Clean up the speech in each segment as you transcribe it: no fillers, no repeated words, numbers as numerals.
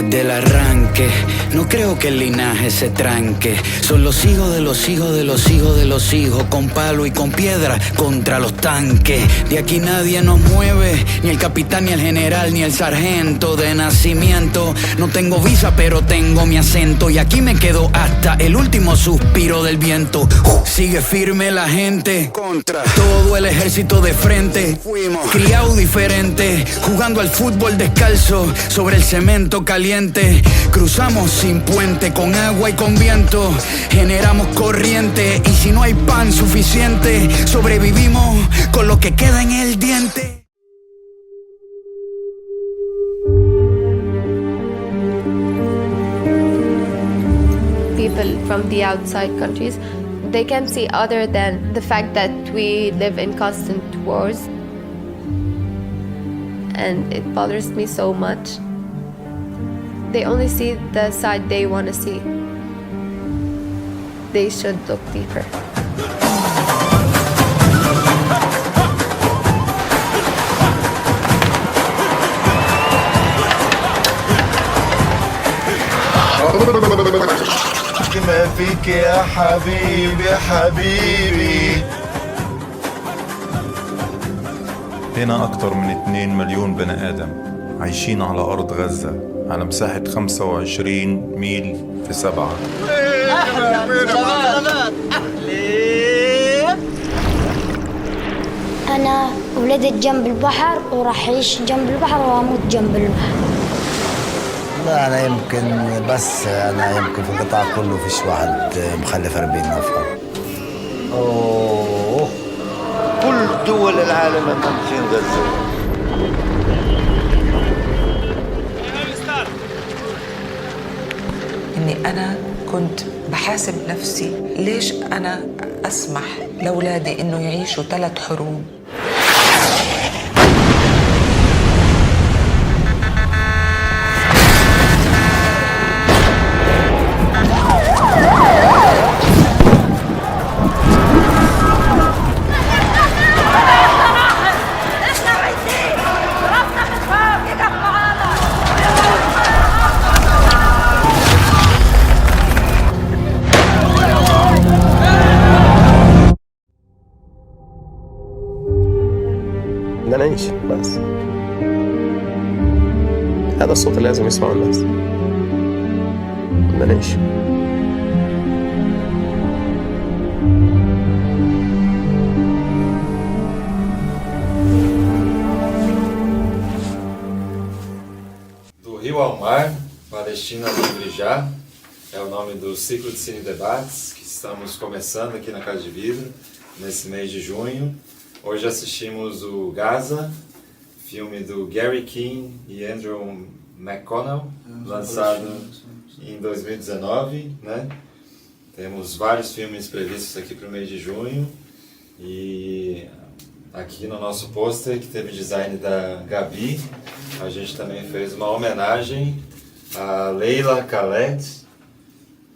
desde el arranque. No creo que el linaje se tranque. Son los hijos de los hijos de los hijos de los hijos, con palo y con piedra contra los tanques. De aquí nadie nos mueve, ni el capitán, ni el general, ni el sargento de nacimiento. No tengo visa, pero tengo mi acento, y aquí me quedo hasta el último suspiro del viento. Sigue firme la gente, contra todo el ejército de frente. Fuimos criado diferente, jugando al fútbol descalzo sobre el cemento caliente. Cruzamos sin puente, con agua y con viento. Generamos corriente, y si no hay pan suficiente, sobrevivimos con lo que queda en el diente. People from the outside countries, they can see other than the fact that we live in constant wars, and it bothers me so much. They only see the side they want to see. They should look deeper. ما فيك يا حبيبي حبيبي. هنا أكثر من 2 مليون بني آدم عايشين على أرض غزة على مساحة 25 ميل في 7. أنا ولدت جنب البحر وراح أعيش جنب البحر وأموت جنب البحر. لا أنا يمكن في القطاع كله فيش واحد مخلف 40 نفر. أوه، كل دول العالم منطقين غزة. إني أنا كنت بحاسب نفسي ليش أنا أسمح لأولادي إنه يعيشوا 3 حروب. بدنا نعيش بس. هذا الصوت اللي لازم يسمعه الناس. بدنا نعيش. Do Rio ao Mar, Palestina Livre Já, é o nome do ciclo de Cine Debates que estamos começando aqui na Casa de Vidro, nesse mês de junho. Hoje assistimos o Gaza, filme do Gary King e Andrew McConnell, lançado em 2019, né? Temos vários filmes previstos aqui para o mês de junho, e aqui no nosso pôster, que teve design da Gabi, a gente também fez uma homenagem a Leila Khaled,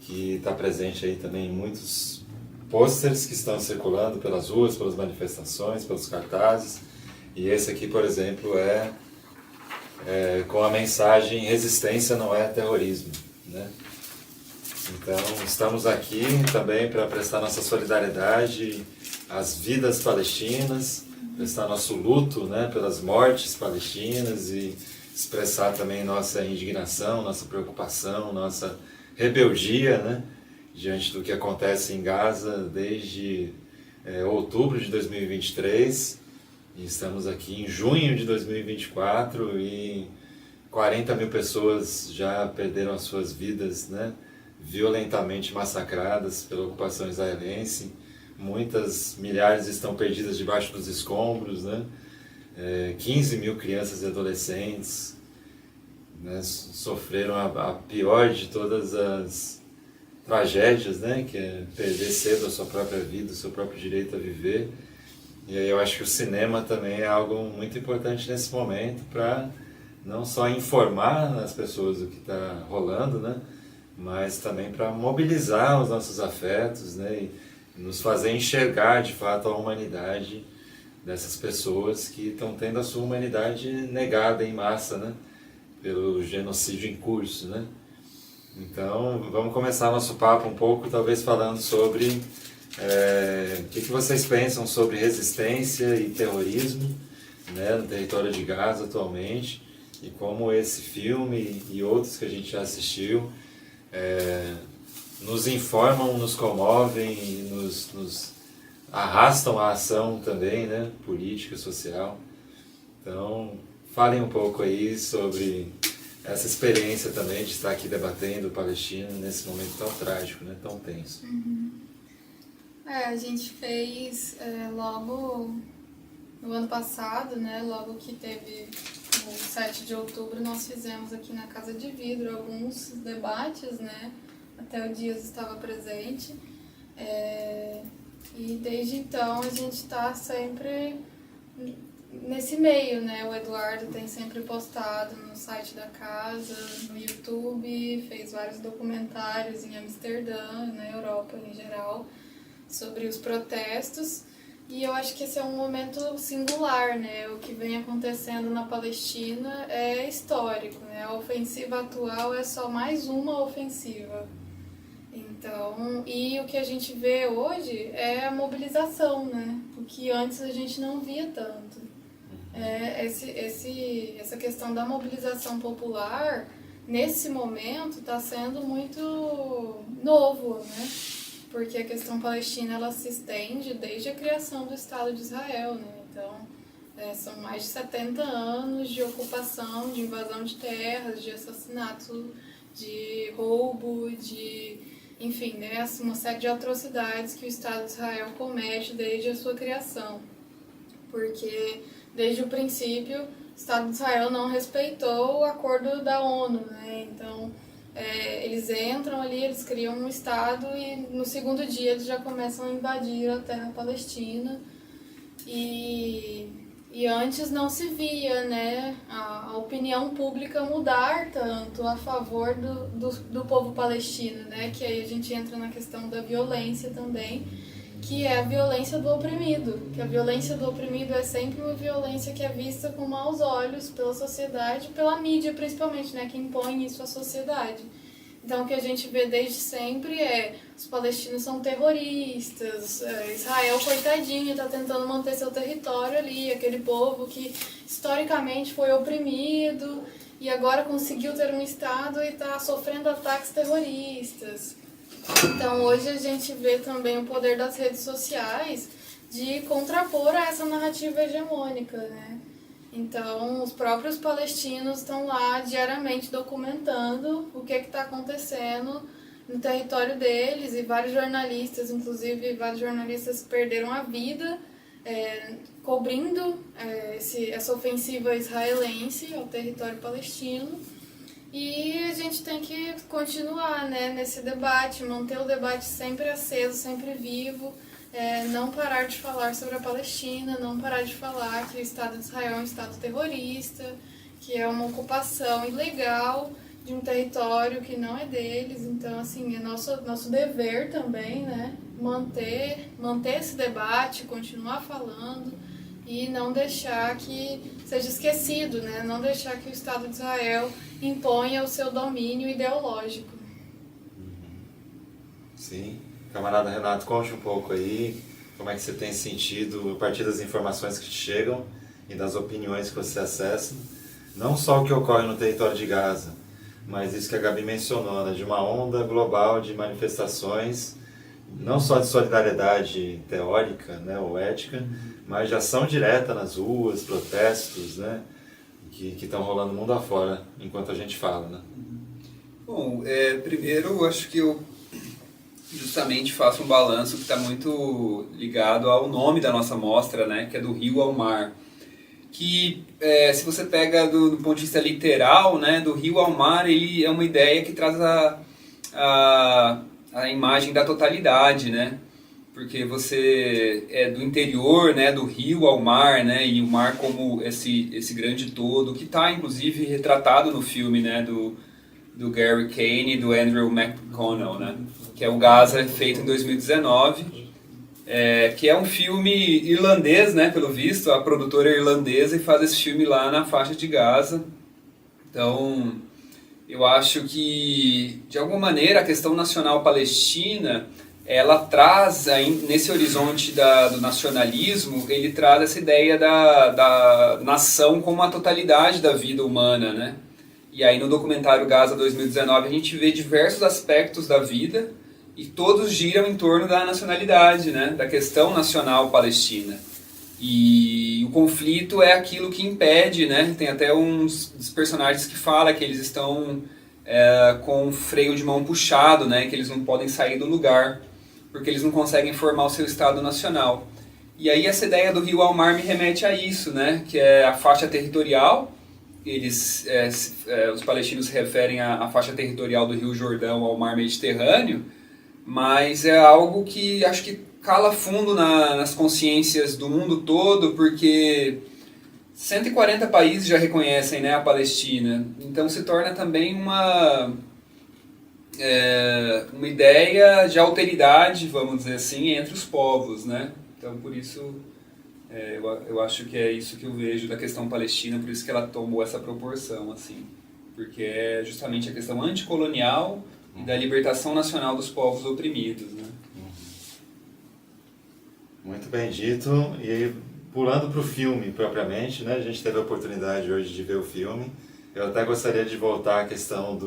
que está presente aí também em muitos pôsteres que estão circulando pelas ruas, pelas manifestações, pelos cartazes. E esse aqui, por exemplo, é com a mensagem "Resistência não é terrorismo", né? Então, estamos aqui também para prestar nossa solidariedade às vidas palestinas, prestar nosso luto, né, pelas mortes palestinas, e expressar também nossa indignação, nossa preocupação, nossa rebeldia, né, diante do que acontece em Gaza desde outubro de 2023, e estamos aqui em junho de 2024 e 40 mil pessoas já perderam as suas vidas, né, violentamente massacradas pela ocupação israelense. Milhares estão perdidas debaixo dos escombros, né, 15 mil crianças e adolescentes, né, sofreram a pior de todas as tragédias, né, que é perder cedo a sua própria vida, o seu próprio direito a viver. E aí eu acho que o cinema também é algo muito importante nesse momento, para não só informar as pessoas do que está rolando, né, mas também para mobilizar os nossos afetos, né, e nos fazer enxergar de fato a humanidade dessas pessoas que estão tendo a sua humanidade negada em massa, né, pelo genocídio em curso, né? Então, vamos começar nosso papo um pouco, talvez falando sobre o que vocês pensam sobre resistência e terrorismo, né, no território de Gaza atualmente, e como esse filme e outros que a gente já assistiu nos informam, nos comovem e nos arrastam à ação também, né, política, social. Então, falem um pouco aí sobre essa experiência também de estar aqui debatendo Palestina nesse momento tão trágico, né, tão tenso. A gente fez logo no ano passado, né, logo que teve o 7 de outubro, nós fizemos aqui na Casa de Vidro alguns debates, né, até o Dias estava presente, e desde então a gente está sempre nesse meio, né? O Eduardo tem sempre postado no site da casa, no YouTube, fez vários documentários em Amsterdã, na Europa em geral, sobre os protestos. E eu acho que esse é um momento singular, né? O que vem acontecendo na Palestina é histórico, né? A ofensiva atual é só mais uma ofensiva. Então, e o que a gente vê hoje é a mobilização, né? O que antes a gente não via tanto. Essa questão da mobilização popular, nesse momento, está sendo muito novo, né? Porque a questão palestina ela se estende desde a criação do Estado de Israel, né? Então, são mais de 70 anos de ocupação, de invasão de terras, de assassinato, de roubo, enfim, né? Uma série de atrocidades que o Estado de Israel comete desde a sua criação. Porque, desde o princípio, o Estado de Israel não respeitou o acordo da ONU, né? Então, eles entram ali, eles criam um Estado e no segundo dia eles já começam a invadir a terra palestina. E antes não se via, né, a opinião pública mudar tanto a favor do povo palestino, né? Que aí a gente entra na questão da violência também, que é a violência do oprimido, que a violência do oprimido é sempre uma violência que é vista com maus olhos pela sociedade, pela mídia principalmente, né, que impõe isso à sociedade. Então o que a gente vê desde sempre os palestinos são terroristas, Israel, coitadinho, está tentando manter seu território ali, aquele povo que historicamente foi oprimido e agora conseguiu ter um Estado e está sofrendo ataques terroristas. Então hoje a gente vê também o poder das redes sociais de contrapor a essa narrativa hegemônica, né? Então os próprios palestinos estão lá diariamente documentando o que está acontecendo no território deles e vários jornalistas, inclusive vários jornalistas perderam a vida cobrindo essa ofensiva israelense ao território palestino. E a gente tem que continuar, né, nesse debate, manter o debate sempre aceso, sempre vivo, não parar de falar sobre a Palestina, não parar de falar que o Estado de Israel é um Estado terrorista, que é uma ocupação ilegal de um território que não é deles. Então, assim, é nosso dever também, né, manter esse debate, continuar falando e não deixar que seja esquecido, né? Não deixar que o Estado de Israel imponha o seu domínio ideológico. Sim. Camarada Renato, conte um pouco aí como é que você tem sentido, a partir das informações que te chegam e das opiniões que você acessa, não só o que ocorre no território de Gaza, mas isso que a Gabi mencionou, né, de uma onda global de manifestações, não só de solidariedade teórica, né, ou ética, mas de ação direta nas ruas, protestos, né, que estão rolando mundo afora enquanto a gente fala, né? Bom, primeiro eu acho que eu justamente faço um balanço que está muito ligado ao nome da nossa mostra, né, que é do rio ao mar. Que, se você pega do ponto de vista literal, né, do rio ao mar, ele é uma ideia que traz a imagem da totalidade, né? Porque você é do interior, né, do rio ao mar, né, e o mar como esse grande todo, que está inclusive retratado no filme, né, do Gary Kane e do Andrew McConnell, né, que é o Gaza, feito em 2019, que é um filme irlandês, né, pelo visto, a produtora é irlandesa e faz esse filme lá na faixa de Gaza, Então, eu acho que, de alguma maneira, a questão nacional palestina, ela traz, nesse horizonte do nacionalismo, ele traz essa ideia da nação como a totalidade da vida humana, né? E aí no documentário Gaza 2019 a gente vê diversos aspectos da vida e todos giram em torno da nacionalidade, né? Da questão nacional palestina. E o conflito é aquilo que impede, né? Tem até uns dos personagens que falam que eles estão com o freio de mão puxado, né? Que eles não podem sair do lugar, porque eles não conseguem formar o seu Estado Nacional. E aí essa ideia do rio ao mar me remete a isso, né? Que é a faixa territorial. Os palestinos se referem à faixa territorial do Rio Jordão ao mar Mediterrâneo, mas é algo que acho que cala fundo nas consciências do mundo todo, porque 140 países já reconhecem, né, a Palestina. Então se torna também uma ideia de alteridade, vamos dizer assim, entre os povos, né? Então por isso eu acho que é isso que eu vejo da questão palestina, por isso que ela tomou essa proporção, assim, porque é justamente a questão anticolonial e da libertação nacional dos povos oprimidos, né? Muito bem dito. E pulando para o filme propriamente, né? A gente teve a oportunidade hoje de ver o filme. Eu até gostaria de voltar à questão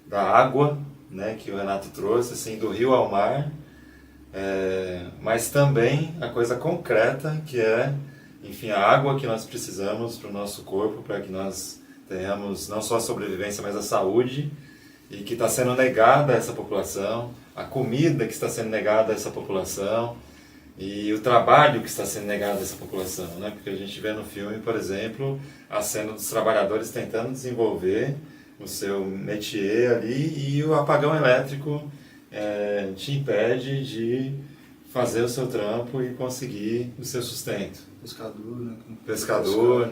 da água, né? Que o Renato trouxe, assim, do rio ao mar. Mas também a coisa concreta, que é, enfim, a água que nós precisamos para o nosso corpo, para que nós tenhamos não só a sobrevivência, mas a saúde, e que está sendo negada a essa população, a comida que está sendo negada a essa população, e o trabalho que está sendo negado a essa população, né? Porque a gente vê no filme, por exemplo, a cena dos trabalhadores tentando desenvolver o seu métier ali, e o apagão elétrico te impede de fazer o seu trampo e conseguir o seu sustento. Pescador, né? Pescador.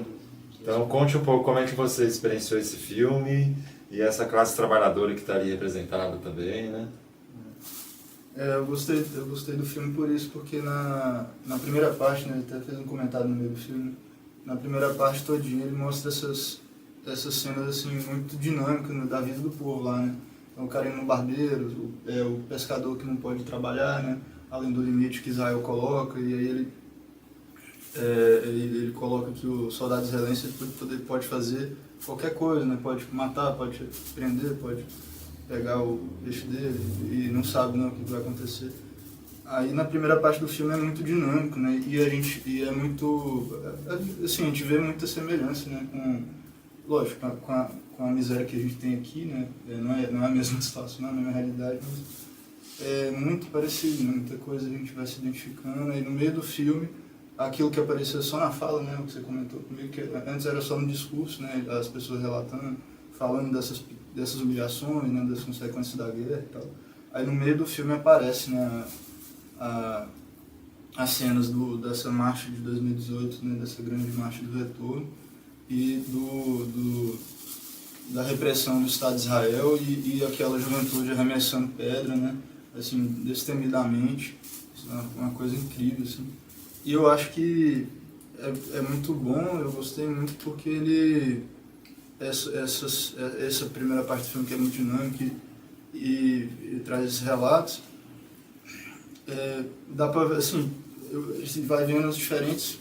Então conte um pouco como é que você experienciou esse filme e essa classe trabalhadora que está ali representada também, né? Eu gostei do filme por isso, porque na primeira parte, né, ele até fez um comentário no meio do filme, na primeira parte todinha ele mostra essas cenas assim, muito dinâmicas, né, da vida do povo lá, né? O cara indo no barbeiro, o pescador que não pode trabalhar, né? Além do limite que Israel coloca, e aí ele coloca que o soldado israelense pode fazer qualquer coisa, né? Pode matar, pode prender, pode pegar o peixe dele e não sabe, né, o que vai acontecer. Aí na primeira parte do filme é muito dinâmico, né? E é muito, assim, a gente vê muita semelhança, né? Lógico, com a miséria que a gente tem aqui, né? Não é a mesma situação, não é a mesma realidade, mas é muito parecido, né? Muita coisa a gente vai se identificando. Aí no meio do filme, aquilo que apareceu só na fala, né? O que você comentou comigo, que antes era só no discurso, né? As pessoas relatando, falando dessas humilhações, né? Das consequências da guerra e tal. Aí no meio do filme aparece, né? As cenas dessa marcha de 2018, né? Dessa grande marcha do retorno, e da repressão do Estado de Israel e aquela juventude arremessando pedra, né? Assim, destemidamente. Isso é uma coisa incrível, assim. E eu acho que é muito bom, eu gostei muito porque essa primeira parte do filme, que é muito dinâmica e traz esses relatos, dá pra ver, assim, a gente vai vendo as diferentes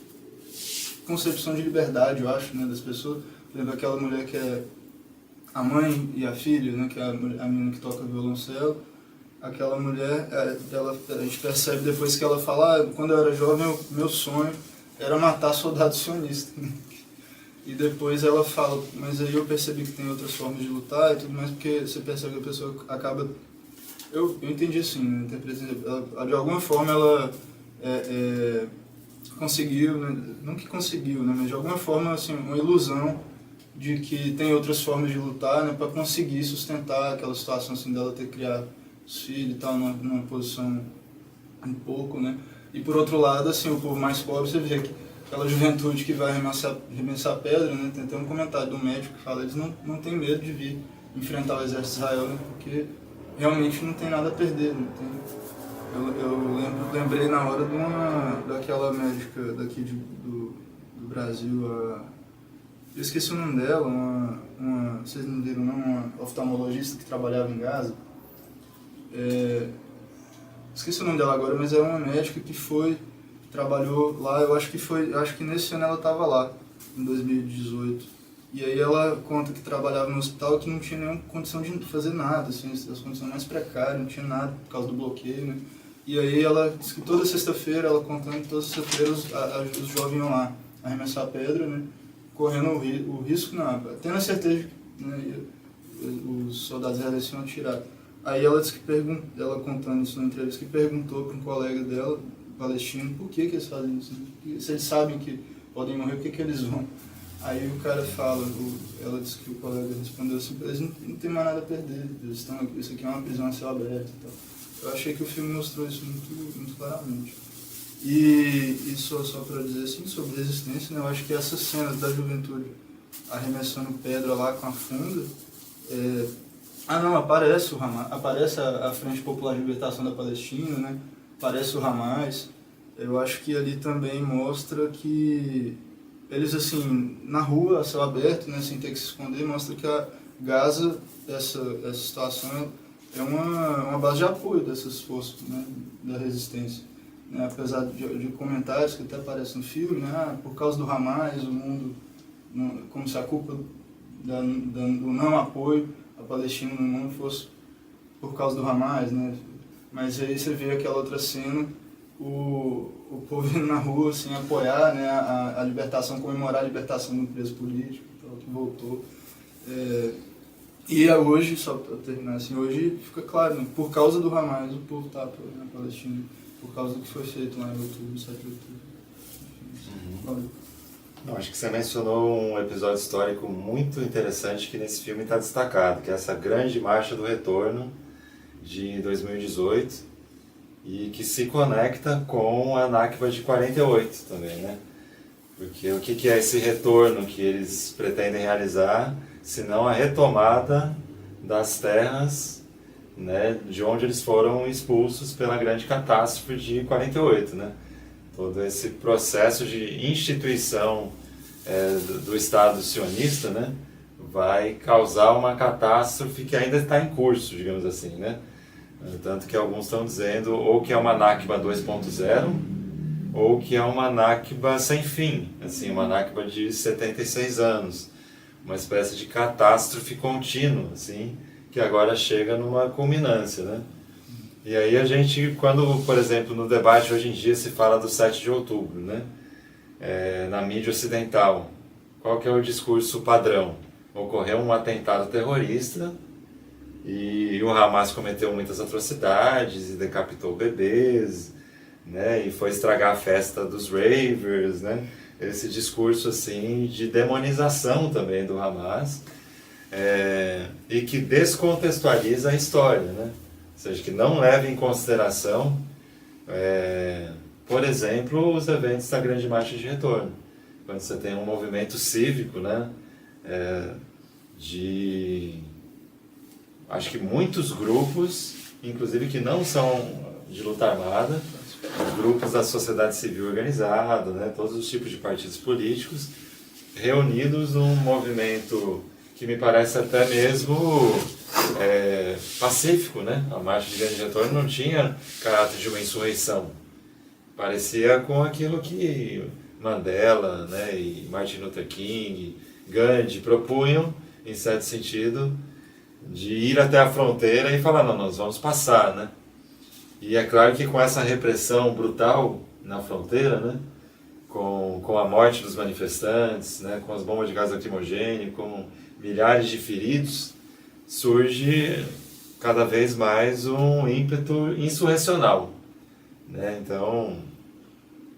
concepções de liberdade, eu acho, né, das pessoas. Por exemplo, aquela mulher que é a mãe e a filha, né, que é a menina que toca violoncelo. Aquela mulher, a gente percebe depois que ela fala, quando eu era jovem, meu sonho era matar soldado sionista. E depois ela fala, mas aí eu percebi que tem outras formas de lutar e tudo mais, porque você percebe que a pessoa acaba... Eu entendi assim, né, de alguma forma ela conseguiu, né, não que conseguiu, né, mas de alguma forma, assim, uma ilusão de que tem outras formas de lutar, né, para conseguir sustentar aquela situação assim, dela ter criado os filhos e tal, numa posição um pouco, né? E por outro lado, assim, o povo mais pobre, você vê que aquela juventude que vai arremessar pedra, né? Tem um comentário do médico que fala, eles não têm medo de vir enfrentar o exército de Israel, né? Porque realmente não tem nada a perder, não tem... Eu lembrei na hora daquela médica daqui do Brasil, Eu esqueci o nome dela, vocês não viram não, uma oftalmologista que trabalhava em Gaza. Esqueci o nome dela agora, mas é uma médica que trabalhou lá, eu acho que nesse ano ela estava lá, em 2018. E aí ela conta que trabalhava no hospital que não tinha nenhuma condição de fazer nada, assim, as condições mais precárias, não tinha nada por causa do bloqueio, né? E aí ela diz que toda sexta-feira, ela contando que toda sexta-feira os jovens iam lá arremessar pedra, né? Correndo o risco, tendo a certeza que, né, os soldados israelenses iam atirar. Aí ela disse ela contando isso na entrevista, que perguntou para um colega dela, palestino, por que eles fazem isso? Né? Se eles sabem que podem morrer, por que eles vão? Aí o cara fala, ela disse que o colega respondeu assim, eles não tem mais nada a perder, isso aqui é uma prisão a céu aberto e tal. Eu achei que o filme mostrou isso muito claramente. E só para dizer assim, sobre resistência, né, eu acho que essas cenas da juventude arremessando pedra lá com a funda, aparece o Hamas, aparece a Frente Popular de Libertação da Palestina, né, aparece o Hamas. Eu acho que ali também mostra que eles, assim, na rua, a céu aberto, né, sem ter que se esconder, mostra que a Gaza, essa situação é uma base de apoio dessas forças, né, da resistência. Né, apesar de comentários que até aparecem no filme, né, por causa do Hamas, o mundo, como se a culpa do não apoio à Palestina no mundo fosse por causa do Hamas, né? Mas aí você vê aquela outra cena, o povo indo na rua, assim, apoiar, né, a libertação, comemorar a libertação do preso político, que voltou. E hoje, só para terminar assim, hoje fica claro, né, por causa do Hamas o povo está na Palestina, por causa do que foi feito lá em outubro, 7 de outubro. Valeu. Não, acho que você mencionou um episódio histórico muito interessante que nesse filme está destacado, que é essa grande marcha do retorno de 2018 e que se conecta com a Nakba de 48 também, né? Porque o que é esse retorno que eles pretendem realizar, senão a retomada das terras, né, de onde eles foram expulsos pela grande catástrofe de 48, né? Todo esse processo de instituição do Estado sionista, né, vai causar uma catástrofe que ainda está em curso, digamos assim, né? Tanto que alguns estão dizendo ou que é uma Nakba 2.0 ou que é uma Nakba sem fim, assim, uma Nakba de 76 anos, uma espécie de catástrofe contínua, assim, que agora chega numa culminância, né? E aí a gente, quando, por exemplo, no debate hoje em dia se fala do 7 de outubro, né? Na mídia ocidental, qual que é o discurso padrão? Ocorreu um atentado terrorista e o Hamas cometeu muitas atrocidades e decapitou bebês, né? E foi estragar a festa dos ravers, né? Esse discurso assim de demonização também do Hamas, e que descontextualiza a história, né? Ou seja, que não leva em consideração, por exemplo, os eventos da Grande Marcha de Retorno, quando você tem um movimento cívico, né, acho que muitos grupos, inclusive que não são de luta armada, grupos da sociedade civil organizada, né, todos os tipos de partidos políticos, reunidos num movimento que me parece até mesmo pacífico, né? A Marcha de Grande Retorno não tinha caráter de uma insurreição. Parecia com aquilo que Mandela, né, e Martin Luther King, Gandhi propunham, em certo sentido, de ir até a fronteira e falar, não, nós vamos passar, né? E é claro que com essa repressão brutal na fronteira, né, com a morte dos manifestantes, né, com as bombas de gás lacrimogêneo, com milhares de feridos, surge cada vez mais um ímpeto insurrecional, né? Então,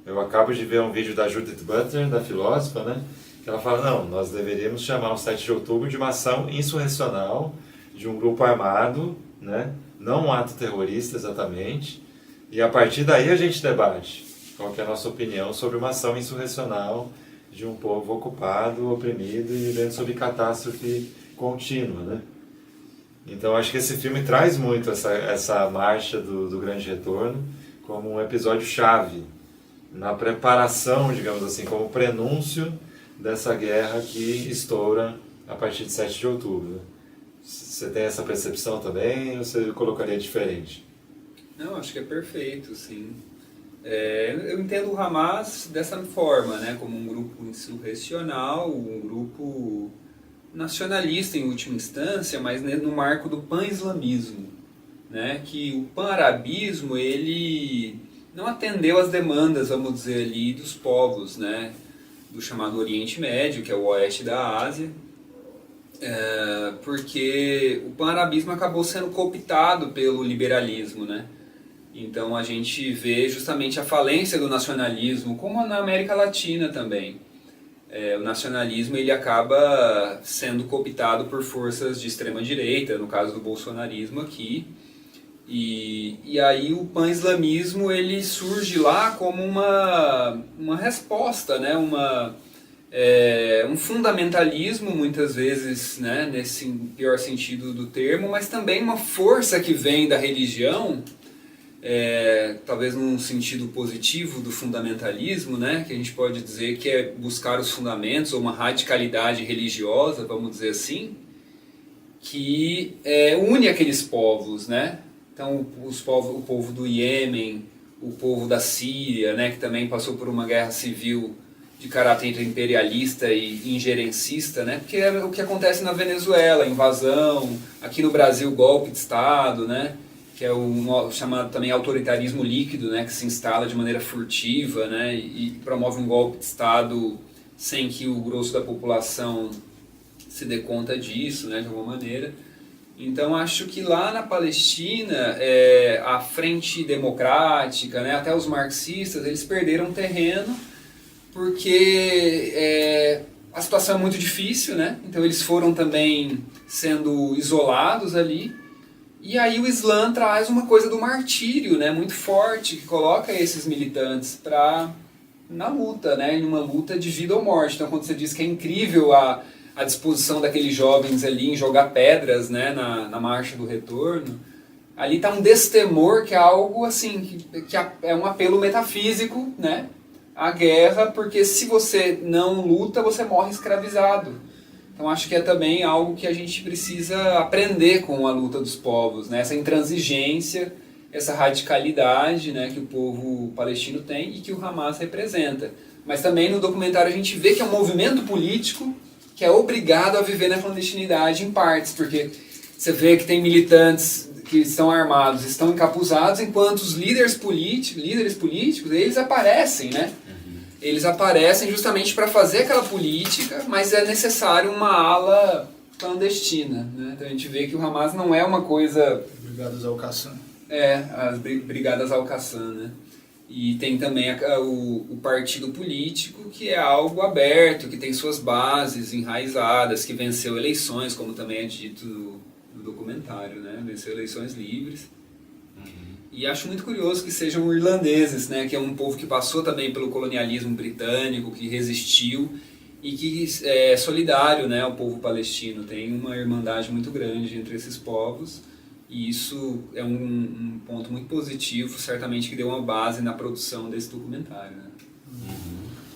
eu acabo de ver um vídeo da Judith Butler, da filósofa, né, que ela fala, não, nós deveríamos chamar o 7 de outubro de uma ação insurrecional de um grupo armado, né, não um ato terrorista exatamente, e a partir daí a gente debate qual que é a nossa opinião sobre uma ação insurrecional de um povo ocupado, oprimido e vivendo sob catástrofe contínua, né? Então acho que esse filme traz muito essa marcha do Grande Retorno como um episódio chave na preparação, digamos assim, como prenúncio dessa guerra que estoura a partir de 7 de outubro. Você tem essa percepção também ou você colocaria diferente? Não, acho que é perfeito, sim. Eu entendo o Hamas dessa forma, né, como um grupo insurrecional, um grupo nacionalista em última instância, mas no marco do pan-islamismo, né, que o pan-arabismo ele não atendeu às demandas, vamos dizer ali, dos povos, né, do chamado Oriente Médio, que é o oeste da Ásia, porque o pan-arabismo acabou sendo cooptado pelo liberalismo, né? Então a gente vê justamente a falência do nacionalismo, como na América Latina também. O nacionalismo ele acaba sendo cooptado por forças de extrema direita, no caso do bolsonarismo aqui, e aí o pan-islamismo ele surge lá como uma resposta, né? Um fundamentalismo muitas vezes, né? Nesse pior sentido do termo, mas também uma força que vem da religião, talvez num sentido positivo do fundamentalismo, né? Que a gente pode dizer que é buscar os fundamentos ou uma radicalidade religiosa, vamos dizer assim, que une aqueles povos, né? Então o povo do Iêmen, o povo da Síria, né? Que também passou por uma guerra civil de caráter imperialista e injerencista, né? Porque é o que acontece na Venezuela, invasão, aqui no Brasil golpe de Estado, né? Que é o chamado também autoritarismo líquido, né? Que se instala de maneira furtiva, né? E promove um golpe de Estado sem que o grosso da população se dê conta disso, né? De alguma maneira. Então acho que lá na Palestina a frente democrática, né? Até os marxistas, eles perderam terreno porque a situação é muito difícil, né? Então eles foram também sendo isolados ali. E aí o Islã traz uma coisa do martírio, né? Muito forte, que coloca esses militantes na luta, né? Em uma luta de vida ou morte. Então quando você diz que é incrível a disposição daqueles jovens ali em jogar pedras, né? Na marcha do retorno, ali está um destemor que é algo assim, que é um apelo metafísico, né? A guerra, porque se você não luta, você morre escravizado. Então acho que é também algo que a gente precisa aprender com a luta dos povos, né? Essa intransigência, essa radicalidade, né, que o povo palestino tem e que o Hamas representa. Mas também no documentário a gente vê que é um movimento político que é obrigado a viver na clandestinidade em partes, porque você vê que tem militantes que estão armados, estão encapuzados, enquanto os líderes políticos, eles aparecem, né? Eles aparecem justamente para fazer aquela política, mas é necessário uma ala clandestina, né? Então a gente vê que o Hamas não é uma coisa... Brigadas Al-Qassam. As Brigadas Al-Qassam, né? E tem também o partido político, que é algo aberto, que tem suas bases enraizadas, que venceu eleições, como também é dito no documentário, né? Venceu eleições livres. E acho muito curioso que sejam irlandeses, né? Que é um povo que passou também pelo colonialismo britânico, que resistiu e que é solidário, né, ao povo palestino. Tem uma irmandade muito grande entre esses povos e isso é um ponto muito positivo, certamente que deu uma base na produção desse documentário, né?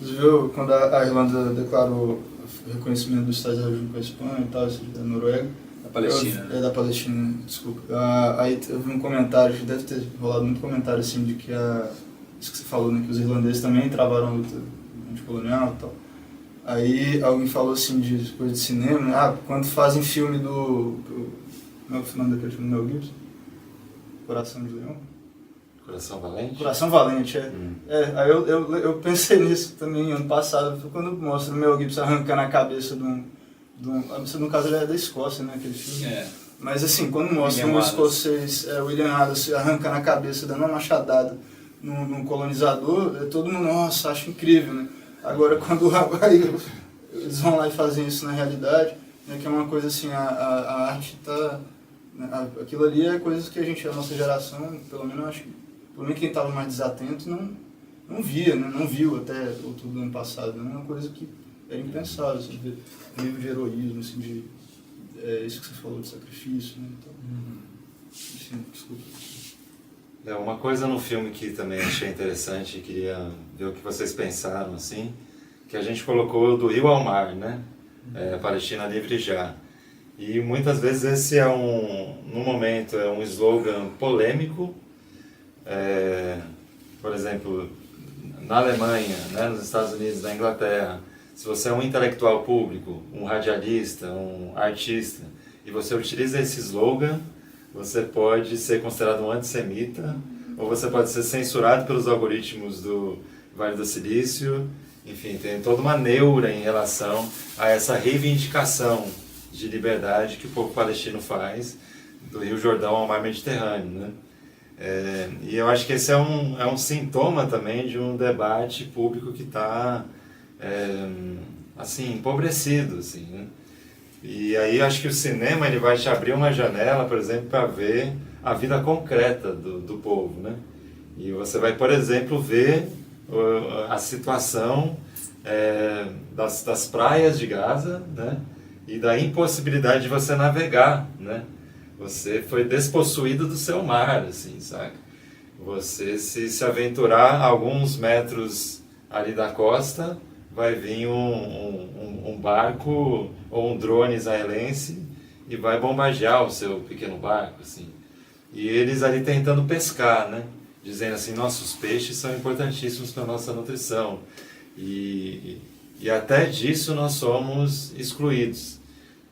Inclusive, quando a Irlanda declarou o reconhecimento do Estado junto com a Espanha e tal, da Noruega, da Palestina, né? Da Palestina, desculpa. Aí teve um comentário, deve ter rolado muito comentário assim, de que isso que você falou, né, que os irlandeses também travaram a luta anticolonial e tal. Aí alguém falou assim de coisa de cinema, né? Quando fazem filme como é o nome daquele filme do Mel Gibson? Coração de Leão? Coração Valente? Coração Valente, aí eu pensei nisso também ano passado, quando mostra o Mel Gibson arrancando a cabeça de um... No caso ele é da Escócia, né, aquele filme. Mas assim, quando mostra um escocês, William Wallace, arrancando a cabeça, dando uma machadada num colonizador, todo mundo, nossa, acho incrível, né? Agora quando eles vão lá e fazem isso na realidade, né, que é uma coisa assim, a arte tá... Aquilo ali é coisas que a nossa geração, pelo menos acho que, pelo menos quem estava mais desatento, não via, né? Não viu até outubro do ano passado, né? Uma coisa que era impensável, assim, nível de heroísmo, assim, de isso que você falou de sacrifício, né? Então, enfim, desculpa. Uma coisa no filme que também achei interessante e queria ver o que vocês pensaram, assim, que a gente colocou do rio ao mar, né? Palestina livre já. E muitas vezes esse no momento, é um slogan polêmico. Por exemplo, na Alemanha, né, nos Estados Unidos, na Inglaterra, se você é um intelectual público, um radialista, um artista, e você utiliza esse slogan, você pode ser considerado um antissemita, ou você pode ser censurado pelos algoritmos do Vale do Silício. Enfim, tem toda uma neura em relação a essa reivindicação de liberdade que o povo palestino faz do Rio Jordão ao Mar Mediterrâneo, né? E eu acho que esse é um sintoma também de um debate público que está assim, empobrecido, assim, né? E aí acho que o cinema ele vai te abrir uma janela, por exemplo, para ver a vida concreta do povo, né? E você vai, por exemplo, ver a situação das praias de Gaza, né? E da impossibilidade de você navegar, né? Você foi despossuído do seu mar, assim, sabe? Você se aventurar alguns metros ali da costa, vai vir um barco ou um drone israelense e vai bombardear o seu pequeno barco, assim. E eles ali tentando pescar, né? Dizendo assim, nossos peixes são importantíssimos para a nossa nutrição. E até disso nós somos excluídos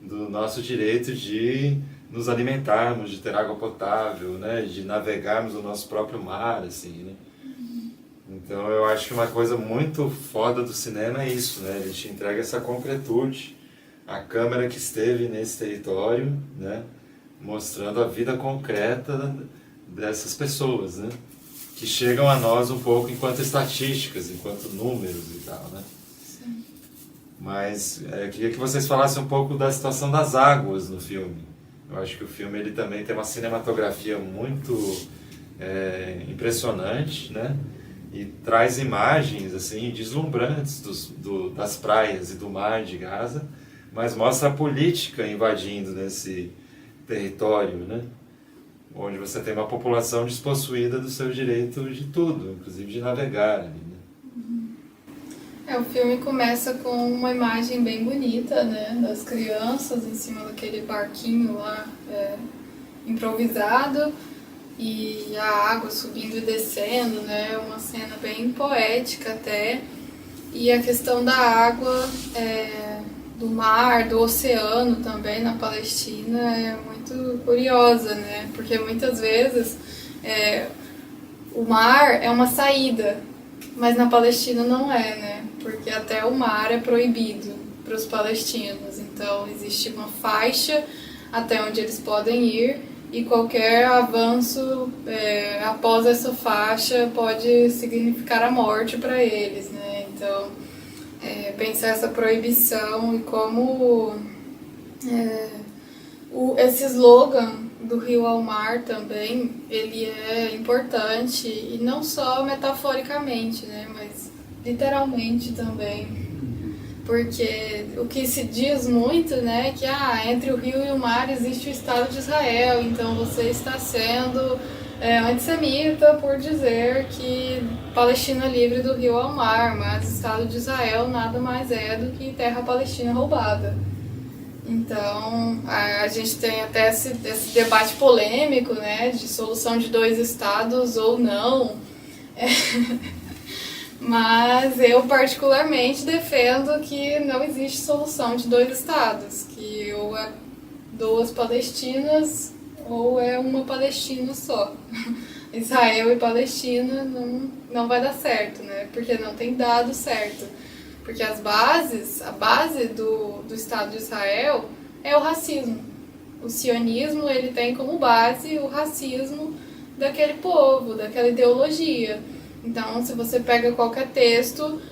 do nosso direito de nos alimentarmos, de ter água potável, né? De navegarmos o nosso próprio mar, assim, né? Então eu acho que uma coisa muito foda do cinema é isso, né? Ele te entrega essa concretude, a câmera que esteve nesse território, né? Mostrando a vida concreta dessas pessoas, né? Que chegam a nós um pouco enquanto estatísticas, enquanto números e tal, né? Sim. Mas eu queria que vocês falassem um pouco da situação das águas no filme. Eu acho que o filme ele também tem uma cinematografia muito impressionante, né? E traz imagens assim deslumbrantes das praias e do mar de Gaza, mas mostra a política invadindo nesse território, né? Onde você tem uma população despossuída do seu direito de tudo, inclusive de navegar ali, né? O filme começa com uma imagem bem bonita, né, das crianças em cima daquele barquinho lá improvisado, e a água subindo e descendo, né, uma cena bem poética até. E a questão da água, do mar, do oceano também na Palestina é muito curiosa, né, porque muitas vezes o mar é uma saída, mas na Palestina não é, né, porque até o mar é proibido para os palestinos, então existe uma faixa até onde eles podem ir, e qualquer avanço após essa faixa pode significar a morte para eles, né? Então, pensar essa proibição e como esse slogan do rio ao mar também, ele é importante, e não só metaforicamente, né? Mas literalmente também. Porque o que se diz muito, né, que entre o rio e o mar existe o Estado de Israel, então você está sendo antissemita por dizer que Palestina é livre do rio ao mar, mas o Estado de Israel nada mais é do que terra palestina roubada. Então, a gente tem até esse debate polêmico, né, de solução de 2 estados ou não. Mas eu particularmente defendo que não existe solução de 2 estados, que ou é 2 Palestinas ou é uma Palestina só. Israel e Palestina não vai dar certo, né? Porque não tem dado certo. Porque a base do Estado de Israel é o racismo. O sionismo ele tem como base o racismo daquele povo, daquela ideologia. Então, se você pega qualquer texto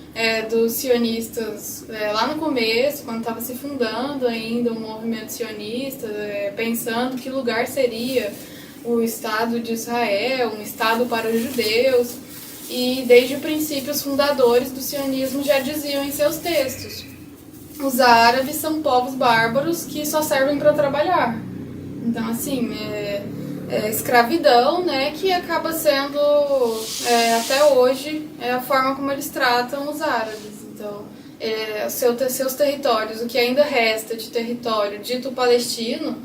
dos sionistas lá no começo, quando estava se fundando ainda o movimento sionista, pensando que lugar seria o Estado de Israel, um Estado para os judeus, e desde o princípio os fundadores do sionismo já diziam em seus textos: os árabes são povos bárbaros que só servem para trabalhar. Então, assim, escravidão, né, que acaba sendo, até hoje, a forma como eles tratam os árabes. Então, seus territórios, o que ainda resta de território dito palestino,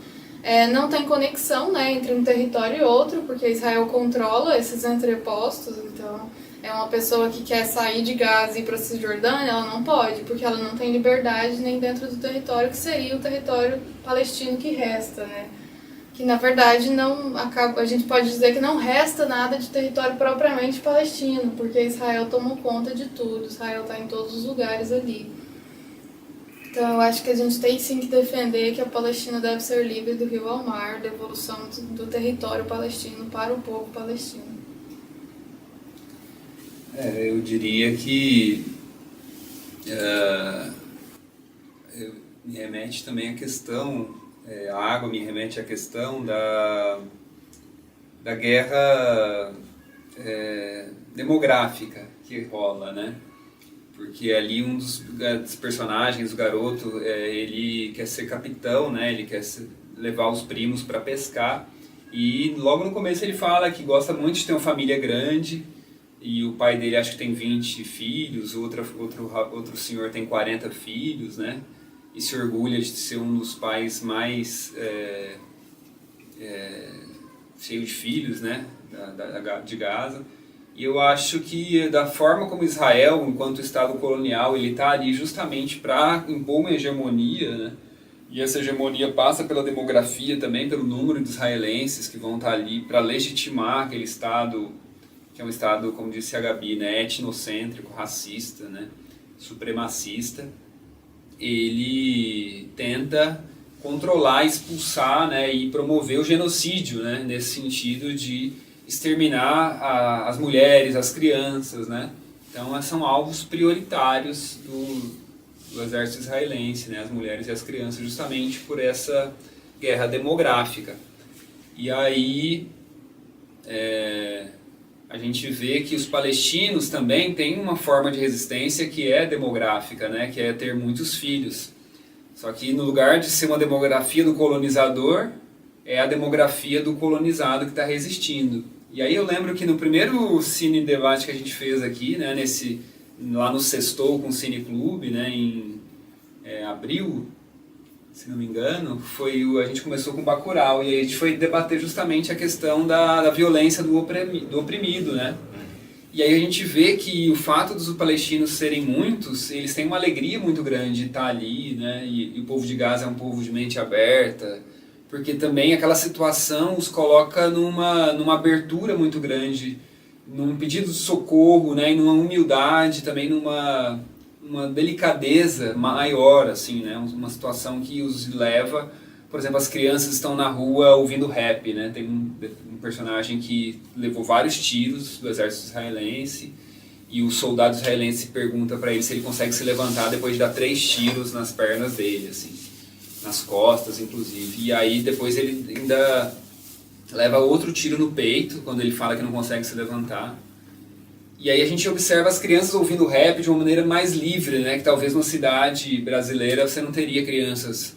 não tem conexão, né, entre um território e outro, porque Israel controla esses entrepostos. Então, uma pessoa que quer sair de Gaza e ir para a Cisjordânia, ela não pode, porque ela não tem liberdade nem dentro do território que seria o território palestino que resta, né? Que na verdade a gente pode dizer que não resta nada de território propriamente palestino, porque Israel tomou conta de tudo, Israel está em todos os lugares ali. Então eu acho que a gente tem sim que defender que a Palestina deve ser livre do rio ao mar, da evolução do território palestino para o povo palestino. Eu diria que me remete também à questão, a água me remete à questão da guerra demográfica que rola, né? Porque ali um dos personagens, o garoto, ele quer ser capitão, né? Ele quer levar os primos para pescar, e logo no começo ele fala que gosta muito de ter uma família grande, e o pai dele acho que tem 20 filhos, outro senhor tem 40 filhos, né? E se orgulha de ser um dos pais mais cheio de filhos, né? De Gaza. E eu acho que da forma como Israel, enquanto Estado colonial, ele está ali justamente para impor uma hegemonia, né? E essa hegemonia passa pela demografia também, pelo número de israelenses que vão estar ali para legitimar aquele Estado, que é um Estado, como disse a Gabi, né, etnocêntrico, racista, né, supremacista. Ele tenta controlar, expulsar, né, e promover o genocídio, né, nesse sentido de exterminar as mulheres, as crianças, né. Então são alvos prioritários do exército israelense, né, as mulheres e as crianças, justamente por essa guerra demográfica. E aí a gente vê que os palestinos também têm uma forma de resistência que é demográfica, né? Que é ter muitos filhos. Só que no lugar de ser uma demografia do colonizador, é a demografia do colonizado que está resistindo. E aí eu lembro que no primeiro Cine Debate que a gente fez aqui, né, lá no Sextou com o Cine Clube, né, em abril, se não me engano, a gente começou com Bacurau, e aí a gente foi debater justamente a questão da violência do oprimido, né? E aí a gente vê que o fato dos palestinos serem muitos, eles têm uma alegria muito grande de estar ali, né? E o povo de Gaza é um povo de mente aberta, porque também aquela situação os coloca numa abertura muito grande, num pedido de socorro, né? E numa humildade, também numa delicadeza maior, assim, né? Uma situação que os leva, por exemplo, as crianças estão na rua ouvindo rap, né? Tem um personagem que levou vários tiros do exército israelense, e o soldado israelense pergunta para ele se ele consegue se levantar depois de dar 3 tiros nas pernas dele, assim, nas costas, inclusive. E aí depois ele ainda leva outro tiro no peito, quando ele fala que não consegue se levantar. E aí a gente observa as crianças ouvindo rap de uma maneira mais livre, né? Que talvez numa cidade brasileira você não teria crianças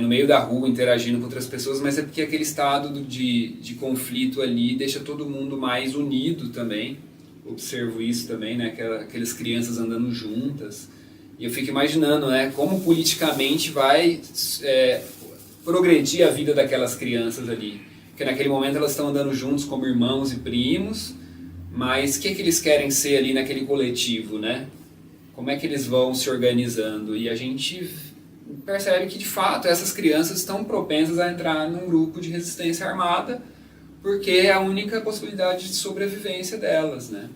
no meio da rua interagindo com outras pessoas, mas é porque aquele estado de conflito ali deixa todo mundo mais unido também. Observo isso também, né? Aquelas crianças andando juntas. E eu fico imaginando, né? Como politicamente vai progredir a vida daquelas crianças ali. Porque naquele momento elas estão andando juntos como irmãos e primos, mas o que eles querem ser ali naquele coletivo, né? Como é que eles vão se organizando? E a gente percebe que, de fato, essas crianças estão propensas a entrar num grupo de resistência armada, porque é a única possibilidade de sobrevivência delas, né?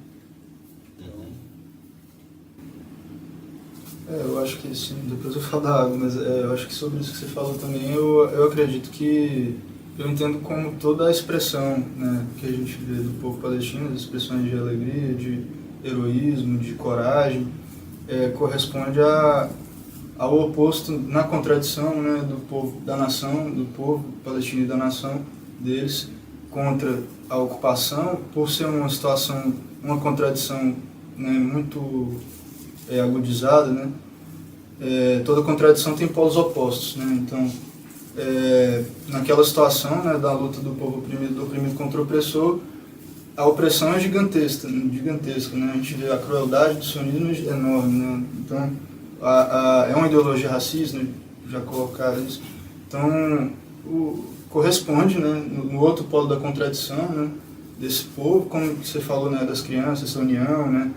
Eu acho que, sim, depois eu falo da água, mas eu acho que sobre isso que você falou também, eu acredito que eu entendo como toda a expressão, né, que a gente vê do povo palestino, as expressões de alegria, de heroísmo, de coragem, corresponde ao oposto, na contradição, né, do povo, da nação, do povo palestino e da nação deles contra a ocupação, por ser uma situação, uma contradição, né, muito agudizada, né, toda contradição tem polos opostos, né, então naquela situação, né, da luta do povo oprimido contra o opressor, a opressão é gigantesca, né? A gente vê a crueldade do sionismo enorme, né? Então é uma ideologia racista, né? Já colocaram isso. Então, corresponde, né, no outro polo da contradição, né, desse povo, como você falou, né, das crianças, essa união, né,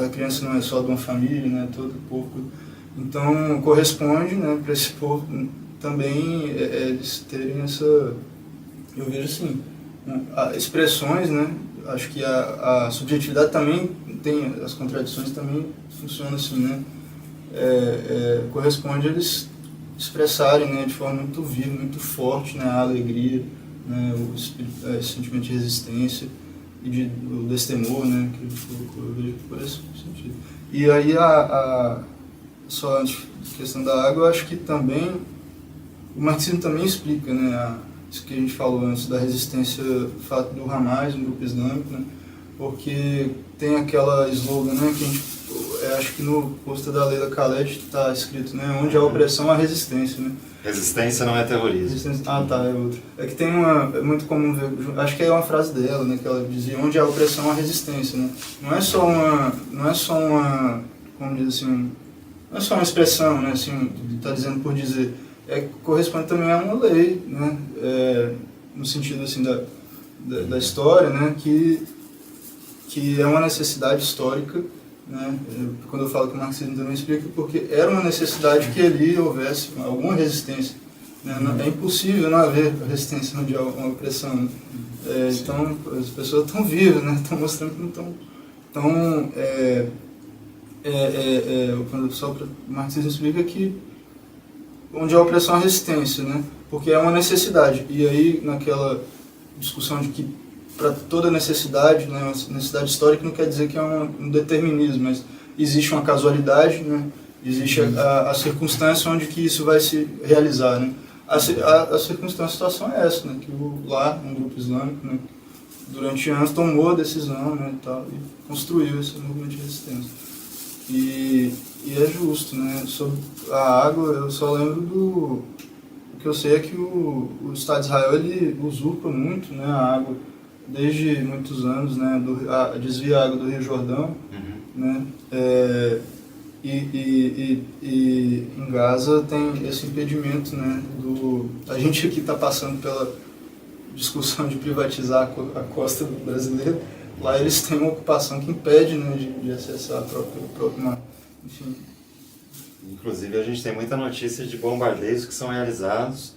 a criança não é só de uma família, né, todo o povo. Então, corresponde, né, para esse povo também eles terem essa, eu vejo assim, expressões, né, acho que a subjetividade também tem, as contradições também funcionam assim, né, corresponde a eles expressarem, né, de forma muito viva, muito forte, né, a alegria, né, o sentimento de resistência e o destemor, né, que eu vejo por esse sentido. E aí, só antes da questão da água, eu acho que também o marxismo também explica, né, isso que a gente falou antes da resistência, o fato do Hamas, um grupo islâmico, né, porque tem aquela slogan, né, que a gente, acho que no pôster da Leila Khaled está escrito, né, onde há opressão há resistência, né. Resistência não é terrorismo. Ah, tá, é outro. É que tem é muito comum ver, acho que é uma frase dela, né, que ela dizia, onde há opressão há resistência, né. Não é só uma, como diz assim, não é só uma expressão, né, assim, está dizendo por dizer, corresponde também a uma lei, né, no sentido assim da história, né, que é uma necessidade histórica, né, quando eu falo que o marxismo também explica, porque era uma necessidade que ali houvesse alguma resistência, né, é impossível não haver resistência onde há uma opressão, né, então as pessoas estão vivas, né, estão mostrando que não estão, então quando só o marxismo explica que onde há opressão há resistência, né, porque é uma necessidade, e aí naquela discussão de que para toda necessidade, né, uma necessidade histórica não quer dizer que é um determinismo, mas existe uma casualidade, né, existe a circunstância onde que isso vai se realizar, né. A circunstância, a situação é essa, né, que um grupo islâmico, né, durante anos tomou a decisão, né, e construiu esse movimento de resistência. E é justo, né, sobre a água, eu só lembro o que eu sei é que o Estado de Israel, ele usurpa muito, né, a água, desde muitos anos, né, desvia a água do Rio Jordão, né, e em Gaza tem esse impedimento, né, a gente aqui está passando pela discussão de privatizar a costa brasileira, lá eles têm uma ocupação que impede, né, de acessar a própria mar, enfim. Inclusive a gente tem muita notícia de bombardeios que são realizados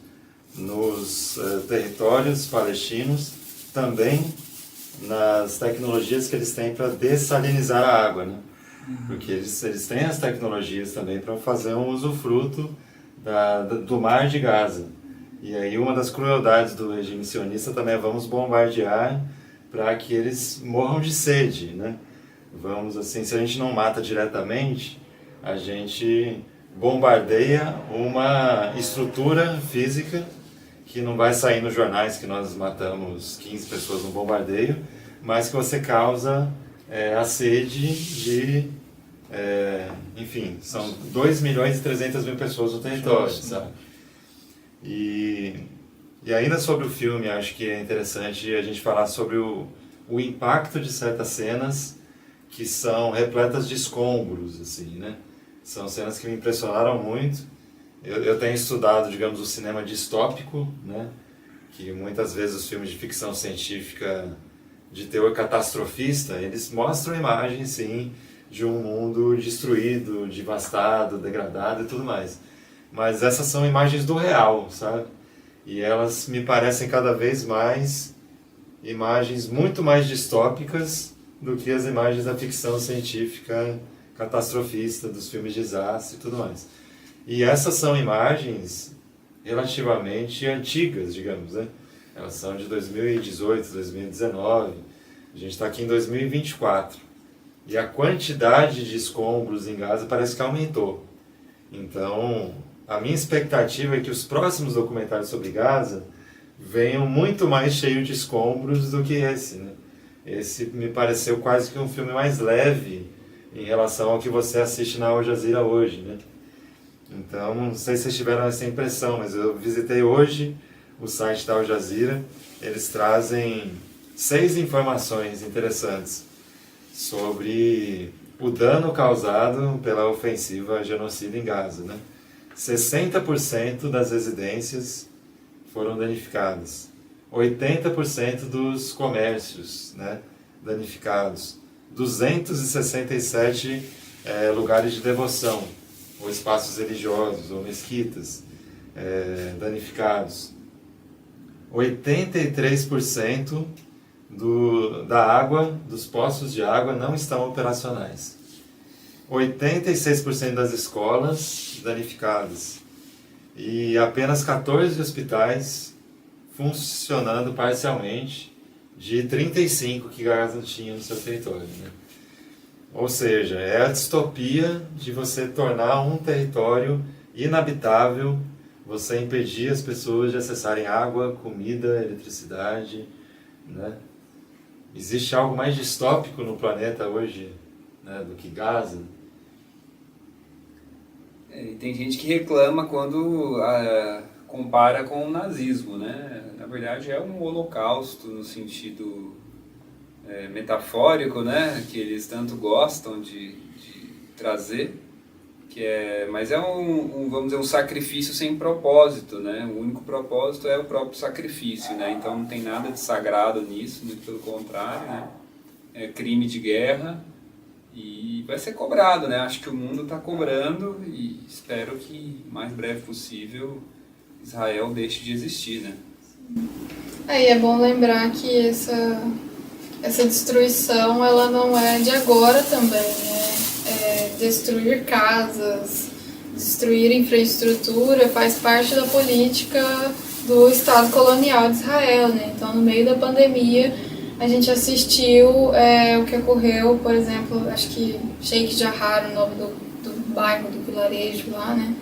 nos territórios palestinos, também nas tecnologias que eles têm para dessalinizar a água, né? Porque eles têm as tecnologias também para fazer um usufruto do mar de Gaza. E aí uma das crueldades do regime sionista também é vamos bombardear para que eles morram de sede, né? Vamos assim, se a gente não mata diretamente, a gente bombardeia uma estrutura física que não vai sair nos jornais que nós matamos 15 pessoas no bombardeio, mas que você causa a sede de, enfim, são 2.300.000 pessoas no território, sabe? E ainda sobre o filme, acho que é interessante a gente falar sobre o impacto de certas cenas que são repletas de escombros, assim, né? São cenas que me impressionaram muito. Eu tenho estudado, digamos, o cinema distópico, né? Que muitas vezes os filmes de ficção científica de teor catastrofista, eles mostram imagens, sim, de um mundo destruído, devastado, degradado e tudo mais. Mas essas são imagens do real, sabe? E elas me parecem cada vez mais imagens muito mais distópicas do que as imagens da ficção científica catastrofista, dos filmes de desastre e tudo mais. E essas são imagens relativamente antigas, digamos, né? Elas são de 2018, 2019, a gente está aqui em 2024. E a quantidade de escombros em Gaza parece que aumentou. Então, a minha expectativa é que os próximos documentários sobre Gaza venham muito mais cheios de escombros do que esse, né? Esse me pareceu quase que um filme mais leve em relação ao que você assiste na Al Jazeera hoje, né? Então, não sei se vocês tiveram essa impressão, mas eu visitei hoje o site da Al Jazeera. Eles trazem 6 informações interessantes sobre o dano causado pela ofensiva genocida em Gaza, né? 60% das residências foram danificadas, 80% dos comércios, né, danificados, 267 lugares de devoção, ou espaços religiosos, ou mesquitas, danificados, 83% da água, dos poços de água não estão operacionais. 86% das escolas danificadas. E apenas 14 hospitais funcionando parcialmente, de 35 que Gaza tinha no seu território, né? Ou seja, é a distopia de você tornar um território inabitável, você impedir as pessoas de acessarem água, comida, eletricidade, né? Existe algo mais distópico no planeta hoje, né, do que Gaza? E tem gente que reclama quando compara com o nazismo, né? Na verdade é um holocausto no sentido metafórico, né? Que eles tanto gostam de trazer, mas é vamos dizer, um sacrifício sem propósito, né? O único propósito é o próprio sacrifício, né? Então não tem nada de sagrado nisso, muito pelo contrário, né? É crime de guerra e vai ser cobrado, né? Acho que o mundo está cobrando e espero que o mais breve possível Israel deixe de existir, né? Aí é bom lembrar que essa destruição ela não é de agora também, né? Destruir casas, destruir infraestrutura faz parte da política do Estado colonial de Israel, né? Então, no meio da pandemia, a gente assistiu o que ocorreu, por exemplo, acho que Sheikh Jarrah, o nome do bairro, do vilarejo lá, né?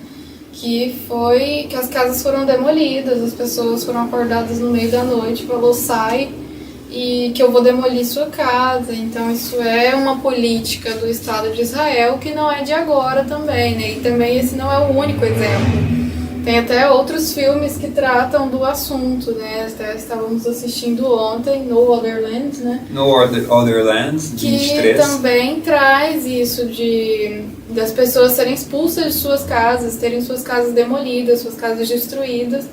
Que as casas foram demolidas, as pessoas foram acordadas no meio da noite, falou, sai, e que eu vou demolir sua casa. Então isso é uma política do Estado de Israel que não é de agora também, né? E também esse não é o único exemplo. Tem até outros filmes que tratam do assunto, né? Até estávamos assistindo ontem, No Other Land, né? No Other Land, de 23. Que também traz isso das pessoas serem expulsas de suas casas, terem suas casas demolidas, suas casas destruídas.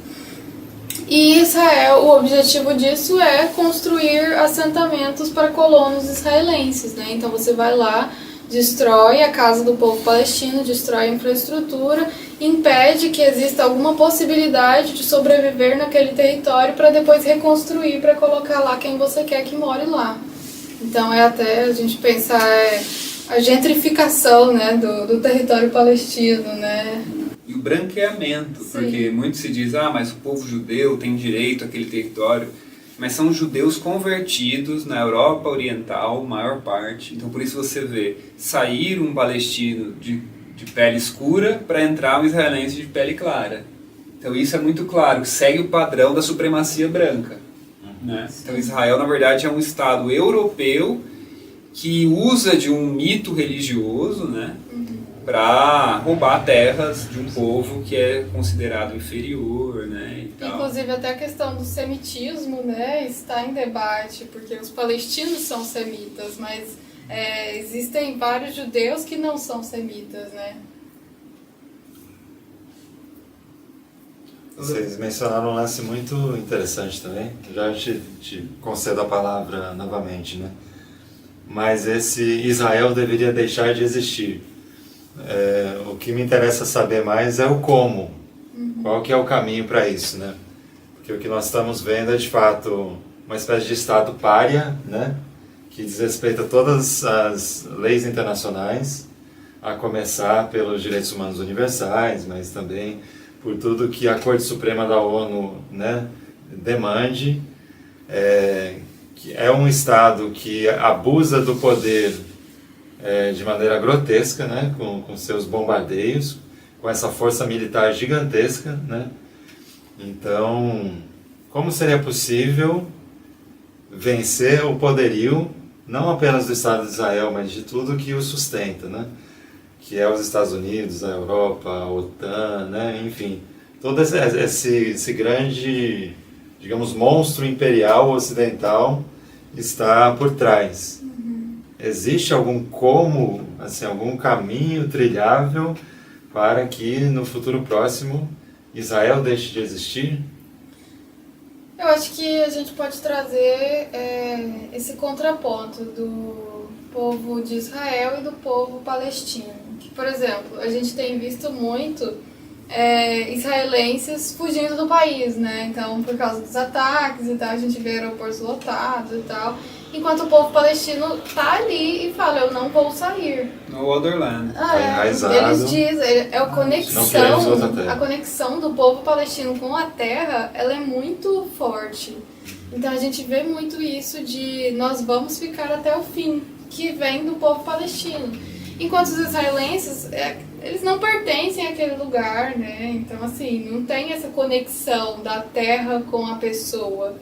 E Israel, o objetivo disso é construir assentamentos para colonos israelenses, né? Então você vai lá, destrói a casa do povo palestino, destrói a infraestrutura, impede que exista alguma possibilidade de sobreviver naquele território para depois reconstruir, para colocar lá quem você quer que more lá. Então é até a gente pensar a gentrificação, né, do território palestino, né? E o branqueamento, porque muito se diz, mas o povo judeu tem direito àquele território, mas são judeus convertidos na Europa Oriental, maior parte. Então por isso você vê sair um palestino de pele escura para entrar um israelense de pele clara. Então isso é muito claro, segue o padrão da supremacia branca, né? Então Israel, na verdade, é um Estado europeu que usa de um mito religioso, né, para roubar terras de um povo que é considerado inferior, né, e tal. Inclusive até a questão do semitismo, né, está em debate, porque os palestinos são semitas, mas existem vários judeus que não são semitas, né. Vocês mencionaram um lance muito interessante também, já te concedo a palavra novamente, né? Mas esse Israel deveria deixar de existir. O que me interessa saber mais é o como. Qual que é o caminho para isso, né? Porque o que nós estamos vendo é, de fato, uma espécie de Estado pária, né? Que desrespeita todas as leis internacionais, a começar pelos direitos humanos universais, mas também por tudo que a Corte Suprema da ONU, né, demande. Que é um Estado que abusa do poder de maneira grotesca, né, com seus bombardeios, com essa força militar gigantesca, né? Então, como seria possível vencer o poderio, não apenas do Estado de Israel, mas de tudo que o sustenta, né? Que é os Estados Unidos, a Europa, a OTAN, né? Enfim, todo esse grande, digamos, monstro imperial ocidental está por trás. existe algum caminho trilhável para que no futuro próximo Israel deixe de existir? Eu acho que a gente pode trazer esse contraponto do povo de Israel e do povo palestino. Que, por exemplo, a gente tem visto muito israelenses fugindo do país, né? Então, por causa dos ataques e tal, a gente vê aeroportos lotados e tal. Enquanto o povo palestino tá ali e fala, eu não vou sair. No Otherland. Eles dizem, a conexão do povo palestino com a terra, ela é muito forte. Então a gente vê muito isso de nós vamos ficar até o fim, que vem do povo palestino. Enquanto os israelenses, eles não pertencem àquele lugar, né? Então assim, não tem essa conexão da terra com a pessoa.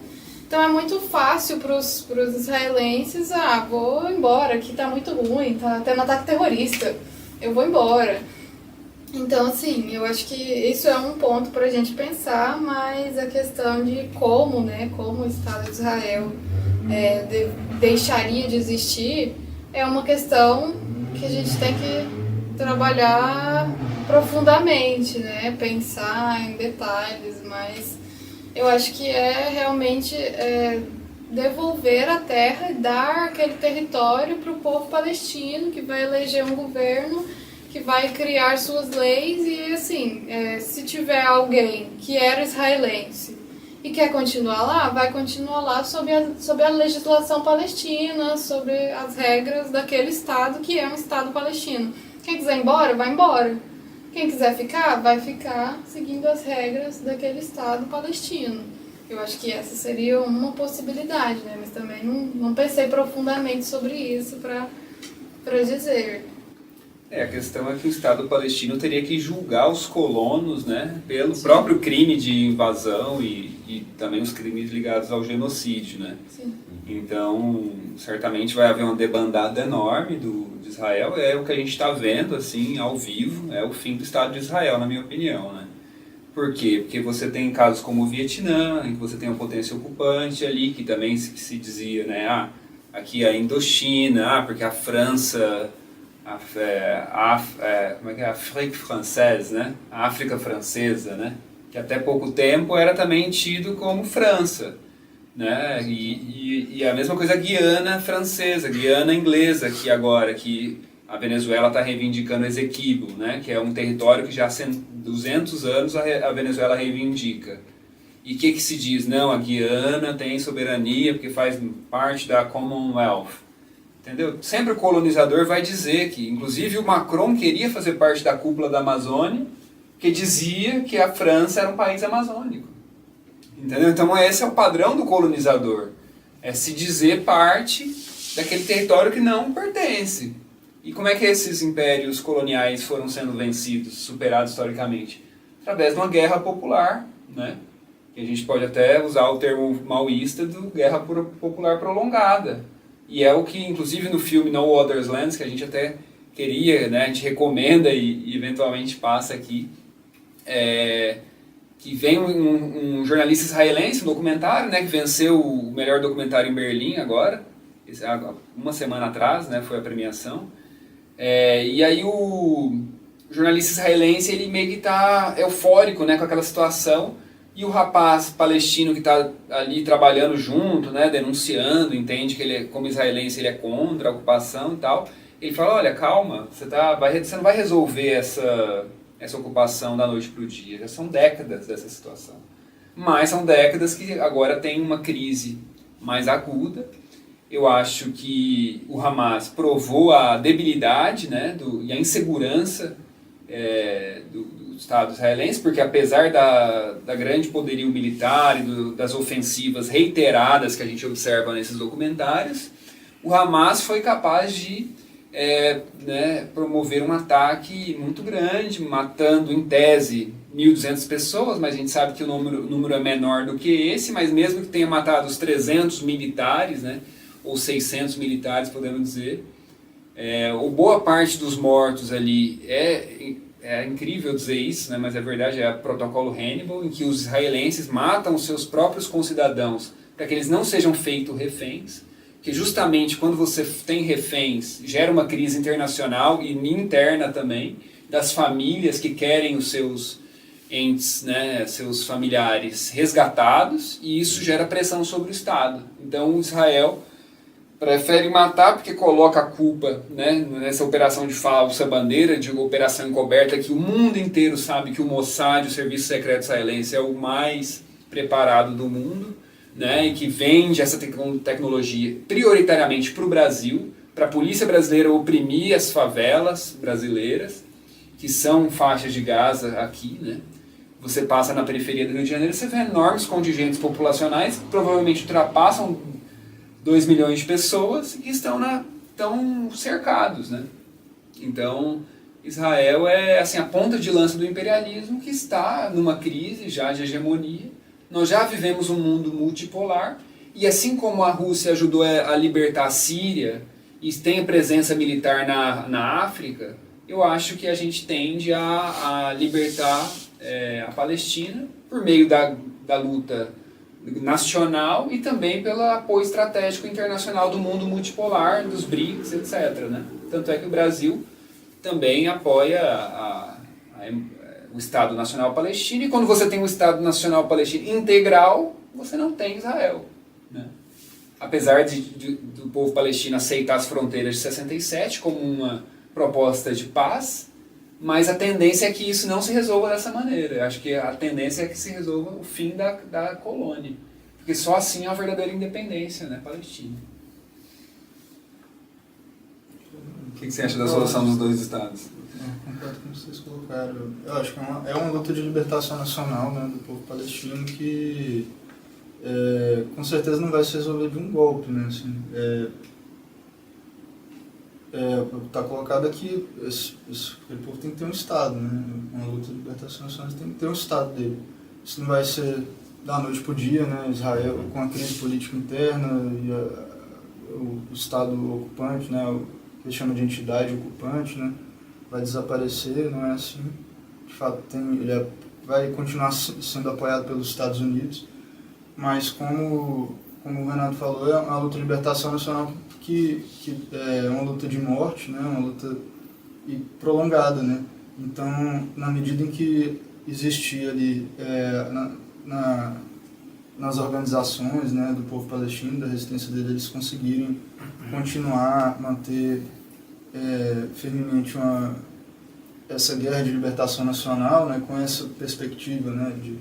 Então é muito fácil para os israelenses, vou embora, aqui tá muito ruim, tá tendo ataque terrorista, eu vou embora. Então assim, eu acho que isso é um ponto para a gente pensar, mas a questão de como o Estado de Israel deixaria de existir é uma questão que a gente tem que trabalhar profundamente, né? Pensar em detalhes, mas eu acho que realmente devolver a terra e dar aquele território para o povo palestino, que vai eleger um governo, que vai criar suas leis e, assim, se tiver alguém que era israelense e quer continuar lá, vai continuar lá sob a legislação palestina, sobre as regras daquele Estado que é um Estado palestino. Quem quiser ir embora, vai embora. Quem quiser ficar, vai ficar seguindo as regras daquele Estado palestino. Eu acho que essa seria uma possibilidade, né? Mas também não pensei profundamente sobre isso para dizer. A questão é que o Estado palestino teria que julgar os colonos, né, pelo próprio crime de invasão e também os crimes ligados ao genocídio, né? Sim. Então, certamente vai haver uma debandada enorme de Israel. É o que a gente está vendo, assim, ao vivo, é o fim do Estado de Israel, na minha opinião, né? Por quê? Porque você tem casos como o Vietnã, em que você tem uma potência ocupante ali, que também se dizia, né, aqui a Indochina, porque a França, como é que é? Afrique française, né? A África francesa, né? Que até pouco tempo era também tido como França, né? E a mesma coisa a Guiana francesa, Guiana inglesa, que agora que a Venezuela está reivindicando Essequibo, né? Que é um território que já há 200 anos a Venezuela reivindica. E o que se diz? Não, a Guiana tem soberania porque faz parte da Commonwealth. Entendeu? Sempre o colonizador vai dizer que, inclusive o Macron queria fazer parte da cúpula da Amazônia, que dizia que a França era um país amazônico. Entendeu? Então esse é o padrão do colonizador. É se dizer parte daquele território que não pertence. E como é que esses impérios coloniais foram sendo vencidos, superados historicamente? Através de uma guerra popular, né? E a gente pode até usar o termo maoísta do guerra popular prolongada. E é o que, inclusive, no filme No Other Lands, que a gente até queria, né, a gente recomenda e eventualmente passa aqui, que vem um jornalista israelense, um documentário, né, que venceu o melhor documentário em Berlim agora, uma semana atrás, né, foi a premiação. E aí o jornalista israelense, ele meio que está eufórico, né, com aquela situação. E o rapaz palestino que está ali trabalhando junto, né, denunciando, entende que ele, como israelense, ele é contra a ocupação e tal. Ele fala, olha, calma, você não vai resolver essa ocupação da noite para o dia. Já são décadas dessa situação. Mas são décadas que agora tem uma crise mais aguda. Eu acho que o Hamas provou a debilidade, né, e a insegurança do Estado israelense, porque apesar da grande poderio militar e das ofensivas reiteradas que a gente observa nesses documentários, o Hamas foi capaz de promover um ataque muito grande, matando em tese 1.200 pessoas, mas a gente sabe que o número é menor do que esse, mas mesmo que tenha matado os 300 militares, né, ou 600 militares, podemos dizer, boa parte dos mortos ali é incrível dizer isso, né, mas é verdade, é o protocolo Hannibal, em que os israelenses matam os seus próprios concidadãos para que eles não sejam feitos reféns. que justamente quando você tem reféns, gera uma crise internacional e interna também, das famílias que querem os seus entes, né, seus familiares resgatados, e isso gera pressão sobre o Estado. Então Israel prefere matar porque coloca a culpa, né, nessa operação de falsa bandeira, de operação encoberta, que o mundo inteiro sabe que o Mossad, o Serviço Secreto Israelense, é o mais preparado do mundo, né, e que vende essa tecnologia prioritariamente para o Brasil, para a polícia brasileira oprimir as favelas brasileiras, que são faixas de Gaza aqui, né? Você passa na periferia do Rio de Janeiro, você vê enormes contingentes populacionais que provavelmente ultrapassam 2 milhões de pessoas e estão cercados, né? Então, Israel é assim, a ponta de lança do imperialismo que está numa crise já de hegemonia. Nós já vivemos um mundo multipolar e assim como a Rússia ajudou a libertar a Síria e tem presença militar na África, eu acho que a gente tende a libertar a Palestina por meio da luta nacional e também pelo apoio estratégico internacional do mundo multipolar, dos BRICS, etc. Né? Tanto é que o Brasil também apoia o Estado Nacional Palestino, e quando você tem um Estado Nacional Palestino integral, você não tem Israel. Né? Apesar do povo palestino aceitar as fronteiras de 67 como uma proposta de paz, mas a tendência é que isso não se resolva dessa maneira. Eu acho que a tendência é que se resolva o fim da colônia. Porque só assim é uma verdadeira independência, né, palestina. O que você acha da solução dos dois estados? Concordo com vocês colocaram. Eu acho que é uma luta de libertação nacional, né, do povo palestino que com certeza não vai se resolver de um golpe, né, assim, está colocado aqui, o povo tem que ter um Estado, né? Uma luta de libertação nacional tem que ter um Estado dele. Isso não vai ser da noite para o dia, né? Israel, com a crise política interna e o Estado ocupante, né? O que eles chamam de entidade ocupante, né? Vai desaparecer, não é assim. De fato, ele vai continuar sendo apoiado pelos Estados Unidos, mas como o Renato falou, é uma luta de libertação nacional que é uma luta de morte, né, uma luta prolongada, né. Então, na medida em que existia ali nas organizações, né, do povo palestino, da resistência dele, eles conseguirem continuar, manter firmemente essa guerra de libertação nacional, né, com essa perspectiva, né, de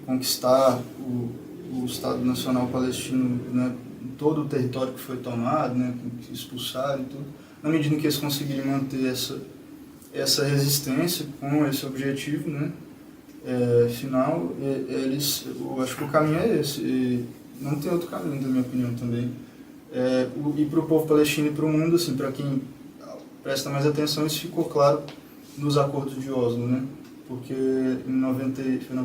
conquistar o Estado Nacional Palestino, né, todo o território que foi tomado, né, que expulsaram e tudo, na medida em que eles conseguirem manter essa resistência com esse objetivo, né, final, eu acho que o caminho é esse, e não tem outro caminho, na minha opinião também. E para o povo palestino e para o mundo, assim, para quem presta mais atenção, isso ficou claro nos acordos de Oslo, né, porque em 93,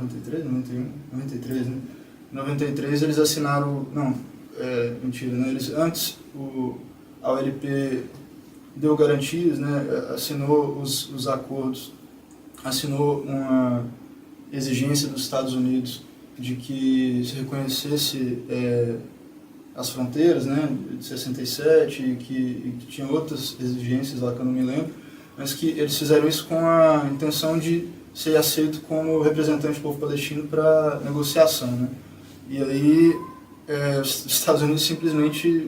né? Em 93 eles assinaram, mentira, né? Antes a OLP deu garantias, né? Assinou os acordos, assinou uma exigência dos Estados Unidos de que se reconhecesse as fronteiras, né? De 67 e que tinha outras exigências lá que eu não me lembro, mas que eles fizeram isso com a intenção de ser aceito como representante do povo palestino para negociação, né? E aí os Estados Unidos simplesmente,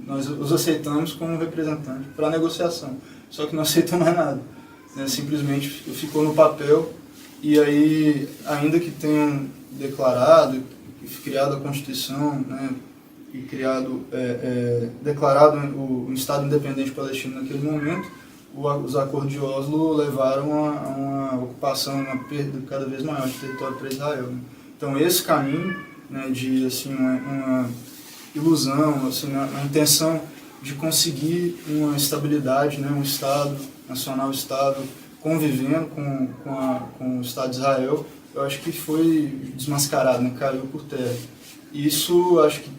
nós os aceitamos como representante para negociação, só que não aceitam mais nada, né? Simplesmente ficou no papel. E aí, ainda que tenham declarado, criado a Constituição, né, e declarado o Estado Independente Palestino naquele momento, os acordos de Oslo levaram a uma ocupação, uma perda cada vez maior de território para Israel, né? Então esse caminho, né, de assim, uma ilusão, assim, uma intenção de conseguir uma estabilidade, né, um Estado nacional, Estado convivendo com o Estado de Israel, eu acho que foi desmascarado, né, caiu por terra. E isso acho que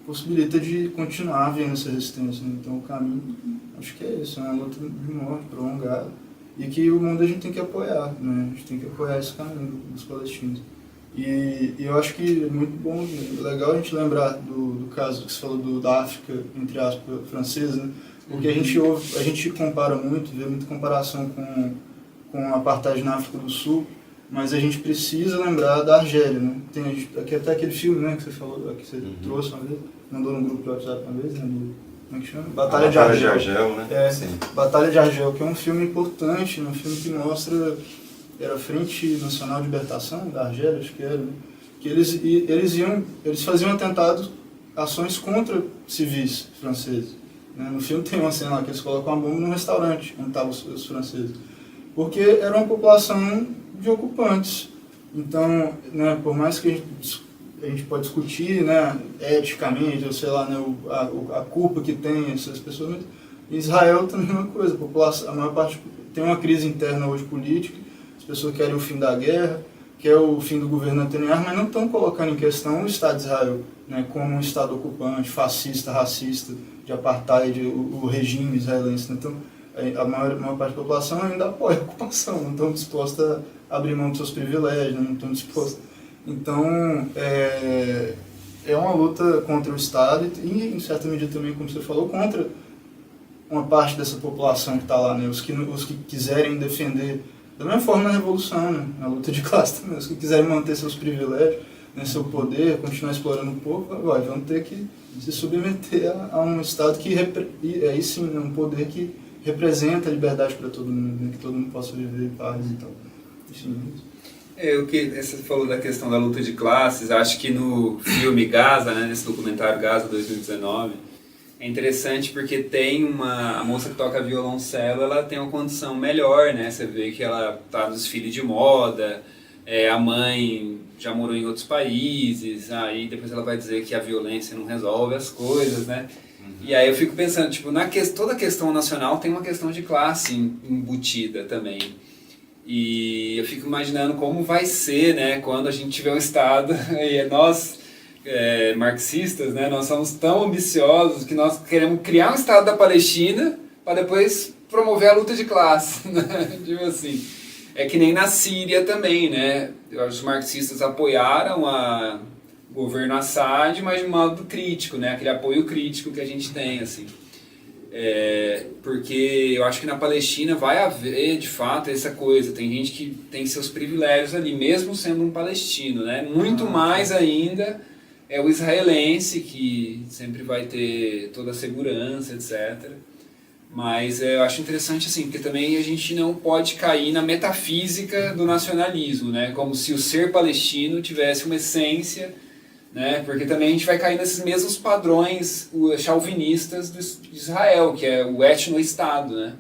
possibilita de continuar havendo essa resistência, né? Então o caminho, acho que é isso, é uma luta de morte prolongada, e que o mundo a gente tem que apoiar, né? A gente tem que apoiar esse caminho dos palestinos. E eu acho que é muito bom, legal a gente lembrar do caso que você falou da África, entre aspas, francesa, né? Porque a gente compara muito, vê muita comparação com a apartheid na África do Sul, mas a gente precisa lembrar da Argélia, né? Tem até aquele filme, né, que você falou, que você trouxe uma vez, mandou no grupo do WhatsApp uma vez, né? Como é que chama? Batalha de Argel, né? Sim. Batalha de Argel, que é um filme importante, um filme que mostra, era a Frente Nacional de Libertação da Argélia, acho que era, né? Que eles faziam atentados, ações contra civis franceses. Né? No filme tem uma cena lá que eles colocam uma bomba num restaurante onde estavam os franceses. Porque era uma população de ocupantes. Então, né, por mais que a gente pode discutir, né, eticamente, ou sei lá, né, a culpa que tem essas pessoas, mas Israel também é uma coisa. A população, a maior parte tem uma crise interna hoje política, as pessoas querem o fim da guerra, querem o fim do governo Netanyahu, mas não estão colocando em questão o Estado de Israel, né, como um Estado ocupante, fascista, racista, de apartheid, o regime israelense. Né? Então, a maior parte da população ainda apoia a ocupação, não estão dispostos a abrir mão dos seus privilégios, né? Não estão dispostos. Então, é uma luta contra o Estado e, em certa medida também, como você falou, contra uma parte dessa população que está lá, né? Os que quiserem defender, da mesma forma na Revolução, né? Na luta de classe também, os que quiserem manter seus privilégios, né? Seu poder, continuar explorando o povo, vão ter que se submeter a um Estado que, aí sim, um poder que representa a liberdade para todo mundo, né? Que todo mundo possa viver em paz e tal. Enfim, o que você falou da questão da luta de classes, acho que no filme Gaza, né, nesse documentário Gaza 2019, é interessante porque tem a moça que toca violoncelo, ela tem uma condição melhor, né? Você vê que ela tá no desfile de moda, a mãe já morou em outros países, aí depois ela vai dizer que a violência não resolve as coisas, né? E aí eu fico pensando, tipo, toda a questão nacional tem uma questão de classe embutida também. E eu fico imaginando como vai ser, né, quando a gente tiver um Estado, e nós, marxistas, né, nós somos tão ambiciosos que nós queremos criar um Estado da Palestina para depois promover a luta de classe, né? Tipo assim, é que nem na Síria também, né, os marxistas apoiaram o governo Assad, mas de modo crítico, né, aquele apoio crítico que a gente tem, assim. Porque eu acho que na Palestina vai haver, de fato, essa coisa. Tem gente que tem seus privilégios ali, mesmo sendo um palestino, né? Muito mais ainda é o israelense, que sempre vai ter toda a segurança, etc. Mas eu acho interessante, assim, porque também a gente não pode cair na metafísica do nacionalismo, né? Como se o ser palestino tivesse uma essência, né? Porque também a gente vai cair nesses mesmos padrões chauvinistas de Israel, que é o etno-estado, né?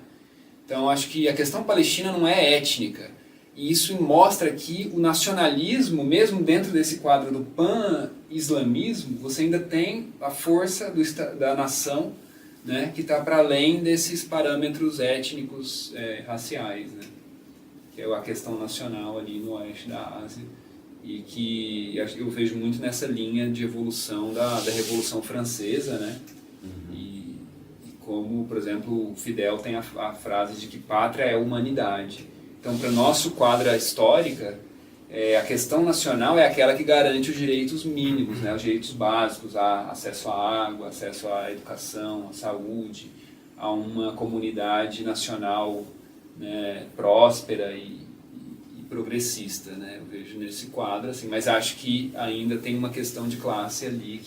Então acho que a questão palestina não é étnica, e isso mostra que o nacionalismo, mesmo dentro desse quadro do pan-islamismo, você ainda tem a força da nação, né? Que está para além desses parâmetros étnicos raciais, né? Que é a questão nacional ali no oeste da Ásia. E que eu vejo muito nessa linha de evolução da Revolução Francesa, né? E como, por exemplo, o Fidel tem a frase de que pátria é humanidade. Então, para o nosso quadro histórica, a questão nacional é aquela que garante os direitos mínimos, né? Os direitos básicos, acesso à água, acesso à educação, à saúde, a uma comunidade nacional, né, próspera e progressista, né? Eu vejo nesse quadro, assim, mas acho que ainda tem uma questão de classe ali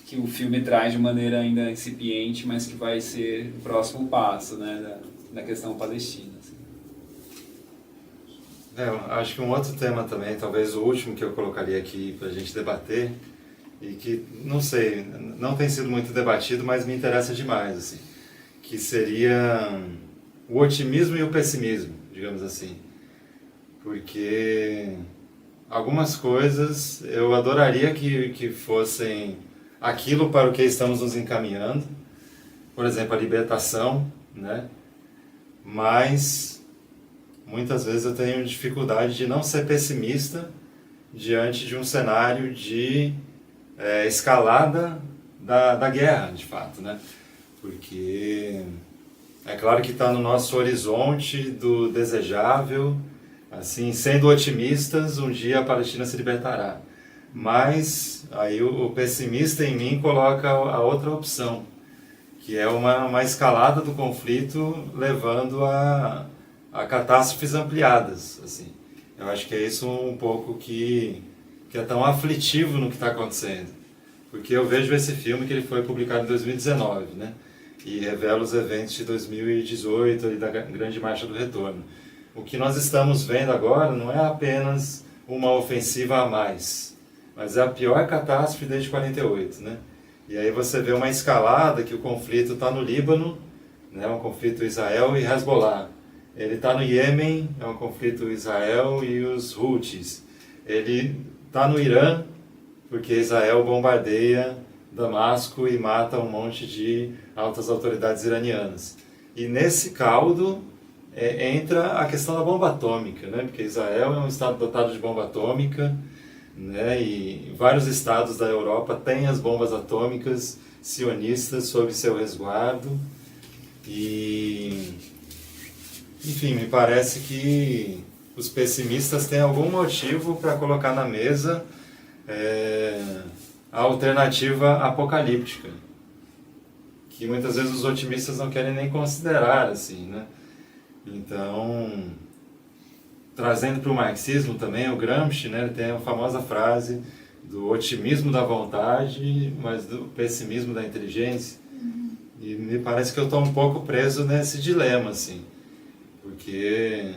que o filme traz de maneira ainda incipiente, mas que vai ser o próximo passo, né, da questão palestina. Assim. Eu acho que um outro tema também, talvez o último que eu colocaria aqui para a gente debater, e que, não sei, não tem sido muito debatido, mas me interessa demais, assim, que seria o otimismo e o pessimismo, digamos assim. Porque algumas coisas eu adoraria que fossem aquilo para o que estamos nos encaminhando, por exemplo, a libertação, né? Mas muitas vezes eu tenho dificuldade de não ser pessimista diante de um cenário de escalada da guerra, de fato, né? Porque é claro que está no nosso horizonte do desejável Assim, sendo otimistas, um dia a Palestina se libertará. Mas aí o pessimista em mim coloca a outra opção, que é uma escalada do conflito levando a catástrofes ampliadas. Assim. Eu acho que é isso um pouco que é tão aflitivo no que está acontecendo. Porque eu vejo esse filme que ele foi publicado em 2019, né? E revela os eventos de 2018 e da Grande Marcha do Retorno. O que nós estamos vendo agora não é apenas uma ofensiva a mais, mas é a pior catástrofe desde 48, né? E aí você vê uma escalada que o conflito está no Líbano, né? Um conflito Israel e Hezbollah. Ele está no Iêmen, é um conflito Israel e os Houthis. Ele está no Irã, porque Israel bombardeia Damasco e mata um monte de altas autoridades iranianas. E nesse caldo entra a questão da bomba atômica, né? Porque Israel é um estado dotado de bomba atômica, né? E vários estados da Europa têm as bombas atômicas sionistas sob seu resguardo. E, enfim, me parece que os pessimistas têm algum motivo para colocar na mesa a alternativa apocalíptica, que muitas vezes os otimistas não querem nem considerar, assim, né? Então, trazendo para o marxismo também, o Gramsci, né, ele tem a famosa frase do otimismo da vontade, mas do pessimismo da inteligência. E me parece que eu estou um pouco preso nesse dilema, assim, porque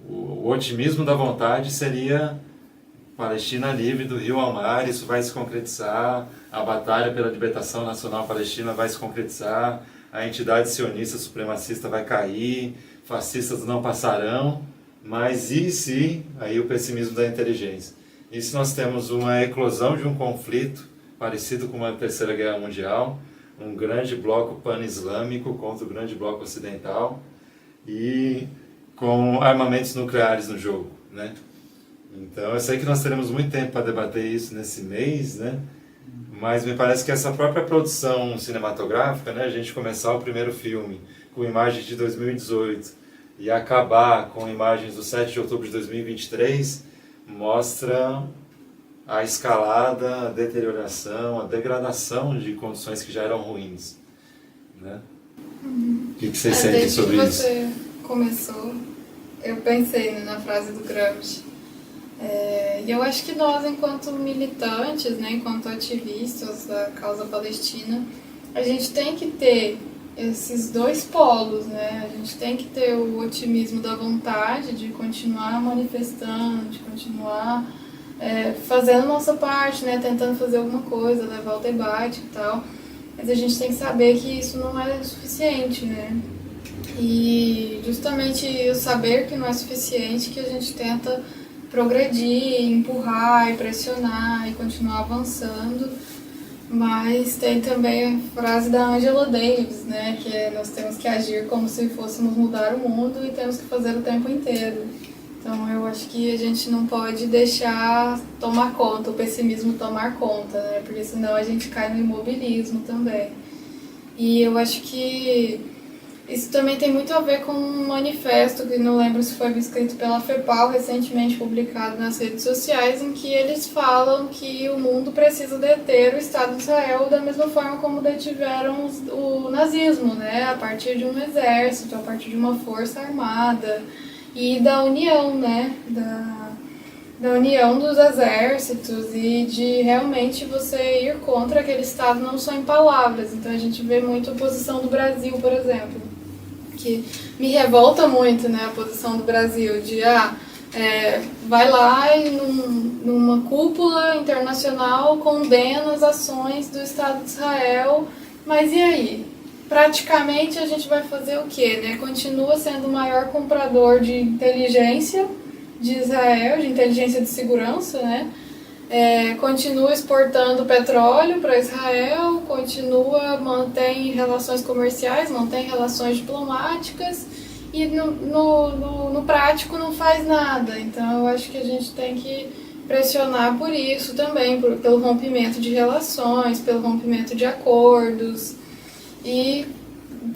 o otimismo da vontade seria Palestina livre do rio ao mar, isso vai se concretizar, a batalha pela libertação nacional palestina vai se concretizar, a entidade sionista supremacista vai cair, fascistas não passarão, mas e se, aí o pessimismo da inteligência, e se nós temos uma eclosão de um conflito parecido com uma Terceira Guerra Mundial, um grande bloco pan-islâmico contra o grande bloco ocidental e com armamentos nucleares no jogo, né? Então, eu sei que nós teremos muito tempo para debater isso nesse mês, né? Mas me parece que essa própria produção cinematográfica, né? A gente começar o primeiro filme com imagens de 2018 e acabar com imagens do 7 de outubro de 2023, mostra a escalada, a deterioração, a degradação de condições que já eram ruins, né? O que vocês sentem sobre isso? Desde que você começou, eu pensei na frase do Gramsci. E eu acho que nós, enquanto militantes, né, enquanto ativistas da causa palestina, a gente tem que ter esses dois polos, né? A gente tem que ter o otimismo da vontade de continuar manifestando, de continuar fazendo nossa parte, né, tentando fazer alguma coisa, levar o debate e tal. Mas a gente tem que saber que isso não é suficiente, né? E justamente o saber que não é suficiente que a gente tenta progredir, empurrar e pressionar e continuar avançando. Mas tem também a frase da Angela Davis, né, que é: nós temos que agir como se fôssemos mudar o mundo e temos que fazer o tempo inteiro. Então eu acho que a gente não pode deixar tomar conta, o pessimismo tomar conta, né, porque senão a gente cai no imobilismo também. E eu acho que isso também tem muito a ver com um manifesto, que não lembro se foi escrito pela FEPAL, recentemente publicado nas redes sociais, em que eles falam que o mundo precisa deter o Estado de Israel da mesma forma como detiveram o nazismo, né? A partir de um exército, a partir de uma força armada e da união, né? Da união dos exércitos e de realmente você ir contra aquele Estado não só em palavras. Então a gente vê muito a posição do Brasil, por exemplo, que me revolta muito, né, a posição do Brasil de vai lá e numa cúpula internacional condena as ações do Estado de Israel, mas e aí? Praticamente a gente vai fazer o quê, né? Continua sendo o maior comprador de inteligência de Israel, de inteligência de segurança, né? Continua exportando petróleo para Israel, mantém relações comerciais, mantém relações diplomáticas e no prático não faz nada. Então eu acho que a gente tem que pressionar por isso também, pelo rompimento de relações, pelo rompimento de acordos e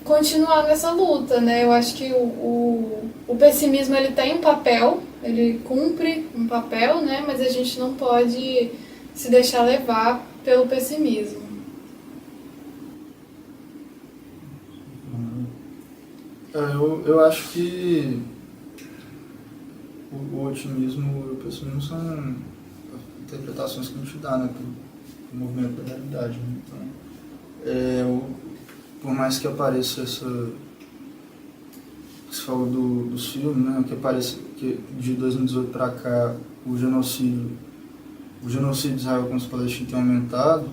continuar nessa luta, né? Eu acho que o pessimismo ele tem um papel, ele cumpre um papel, né? Mas a gente não pode se deixar levar pelo pessimismo. Eu acho que o otimismo e o pessimismo são interpretações que a gente dá, né, do movimento da realidade. Né? Então, por mais que apareça essa... Você falou dos filmes, né, que aparece que de 2018 para cá o genocídio de Israel contra os palestinos tem aumentado.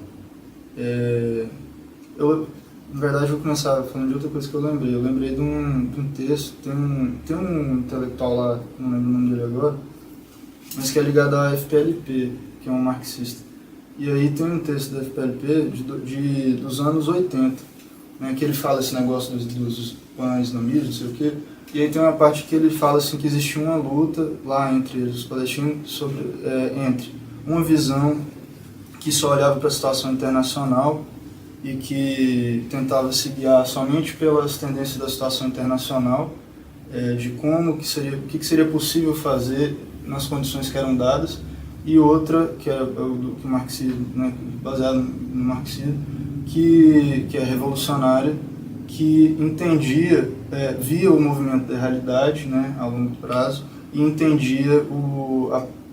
Na verdade, eu vou começar falando de outra coisa que eu lembrei. Eu lembrei de um texto, tem um intelectual lá, não lembro o nome dele agora, mas que é ligado à FPLP, que é um marxista. E aí tem um texto da FPLP dos anos 80, né, que ele fala esse negócio dos pan-islamistas, não sei o quê. E aí tem uma parte que ele fala assim, que existia uma luta lá entre os palestinos entre uma visão que só olhava para a situação internacional e que tentava se guiar somente pelas tendências da situação internacional, de o que seria possível fazer nas condições que eram dadas, e outra, que é o marxismo, né, baseado no marxismo, que é revolucionária, que entendia, via o movimento da realidade, né, a longo prazo, e entendia,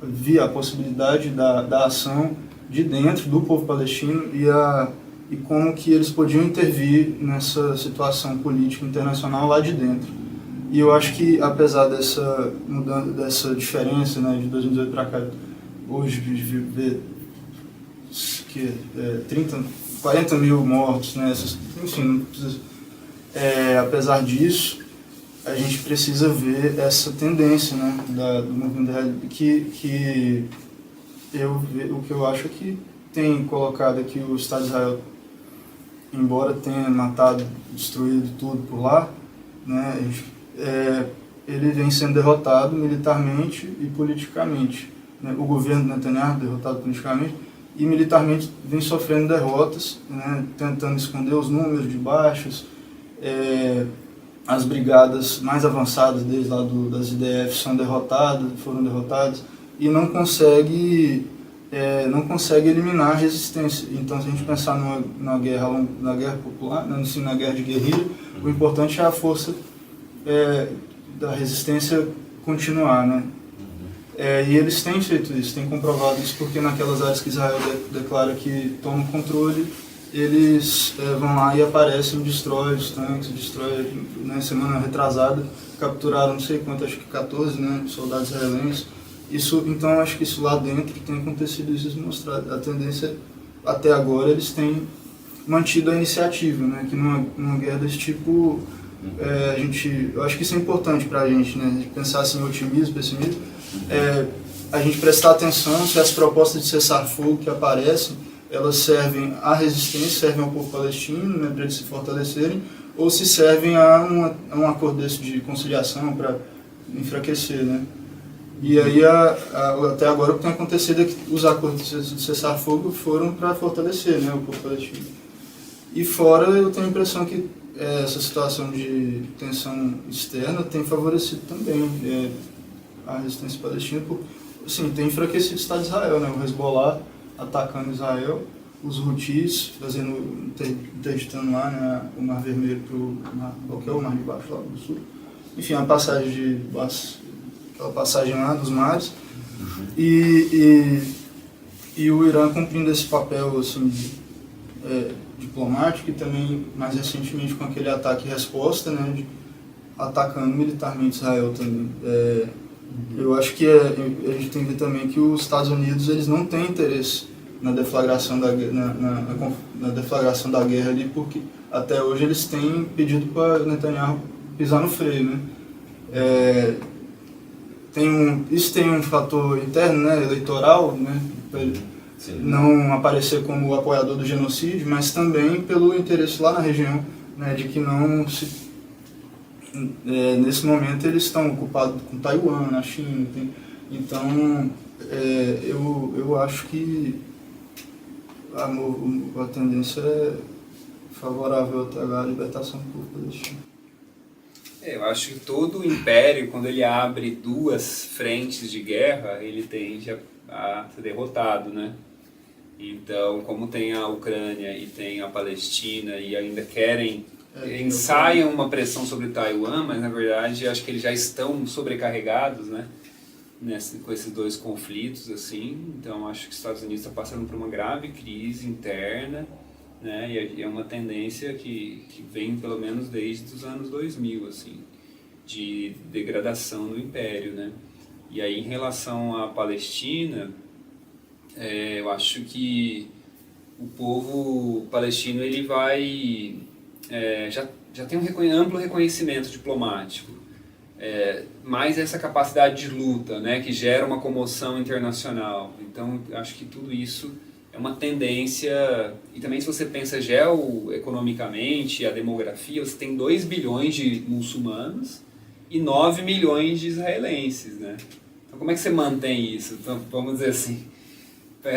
via a possibilidade da ação de dentro do povo palestino e como que eles podiam intervir nessa situação política internacional lá de dentro. E eu acho que, apesar dessa diferença, né, de 2018 para cá, hoje de ver 40 mil mortos, né, enfim, não precisa, apesar disso, a gente precisa ver essa tendência, né, do movimento da realidade, que o que eu acho é que tem colocado aqui o Estado de Israel, embora tenha matado, destruído tudo por lá, né, ele vem sendo derrotado militarmente e politicamente. Né, o governo Netanyahu derrotado politicamente e militarmente vem sofrendo derrotas, né, tentando esconder os números de baixas. As brigadas mais avançadas desde lá das IDF foram derrotadas e não consegue eliminar a resistência. Então, se a gente pensar na guerra popular, na guerra de guerrilha, o importante é a força da resistência continuar, né? E eles têm feito isso, têm comprovado isso, porque naquelas áreas que Israel declara que toma controle, eles vão lá e aparecem, destroem os tanques, né, semana retrasada, capturaram não sei quanto, acho que 14, né, soldados israelenses. Então, acho que isso lá dentro tem acontecido, isso mostrado. A tendência, até agora, eles têm mantido a iniciativa, né, que numa guerra desse tipo, eu acho que isso é importante para a gente, né, pensar assim, otimismo, pessimismo, a gente prestar atenção se as propostas de cessar-fogo que aparecem, elas servem à resistência, servem ao povo palestino, né, para eles se fortalecerem, ou se servem a um acordo desse de conciliação para enfraquecer, né. E aí, até agora, o que tem acontecido é que os acordos de cessar-fogo foram para fortalecer, né, o povo palestino. E fora, eu tenho a impressão que essa situação de tensão externa tem favorecido também a resistência palestina, assim, tem enfraquecido o Estado de Israel, né, o Hezbollah atacando Israel, os Houthis interditando lá, né, o Mar Vermelho qual que é o Mar de Baixo, lá do Sul. Enfim, a passagem aquela passagem lá dos mares, e o Irã cumprindo esse papel assim, diplomático, e também mais recentemente com aquele ataque e resposta, né, atacando militarmente Israel também. Eu acho que a gente tem que ver também que os Estados Unidos eles não têm interesse na deflagração na deflagração da guerra ali, porque até hoje eles têm pedido para Netanyahu pisar no freio, né? Isso tem um fator interno, né, eleitoral, né, para ele não aparecer como apoiador do genocídio, mas também pelo interesse lá na região, né, de que não se... nesse momento eles estão ocupados com Taiwan, na China, então eu acho que a tendência é favorável até agora à libertação do povo palestino. Eu acho que todo o império, quando ele abre duas frentes de guerra, ele tende a ser derrotado, né? Então, como tem a Ucrânia e tem a Palestina e ainda ensaiam uma pressão sobre Taiwan, mas na verdade acho que eles já estão sobrecarregados, né? Com esses dois conflitos, assim. Então, acho que os Estados Unidos está passando por uma grave crise interna, né? E é uma tendência que vem pelo menos desde os anos 2000, assim, de degradação do império, né? E aí, em relação à Palestina, eu acho que o povo palestino ele vai já tem um amplo reconhecimento diplomático, mais essa capacidade de luta, né, que gera uma comoção internacional. Então, acho que tudo isso é uma tendência. E também, se você pensa geoeconomicamente, a demografia, você tem 2 bilhões de muçulmanos e 9 milhões de israelenses, né? Então, como é que você mantém isso? Então, vamos dizer assim,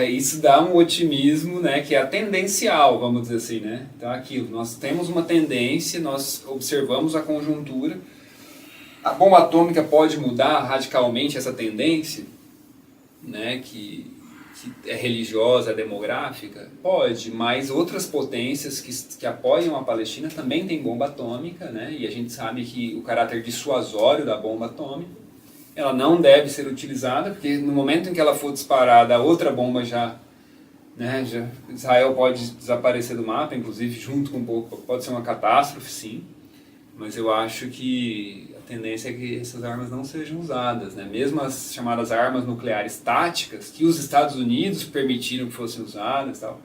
isso dá um otimismo, né, que é tendencial, vamos dizer assim, né? Então, aquilo, nós temos uma tendência, nós observamos a conjuntura. A bomba atômica pode mudar radicalmente essa tendência, né, que é religiosa, é demográfica? Pode, mas outras potências que apoiam a Palestina também têm bomba atômica, né? E a gente sabe que o caráter dissuasório da bomba atômica, ela não deve ser utilizada, porque no momento em que ela for disparada, a outra bomba Israel pode desaparecer do mapa, inclusive junto com pode ser uma catástrofe, sim, mas eu acho que a tendência é que essas armas não sejam usadas, né? Mesmo as chamadas armas nucleares táticas, que os Estados Unidos permitiram que fossem usadas, tal,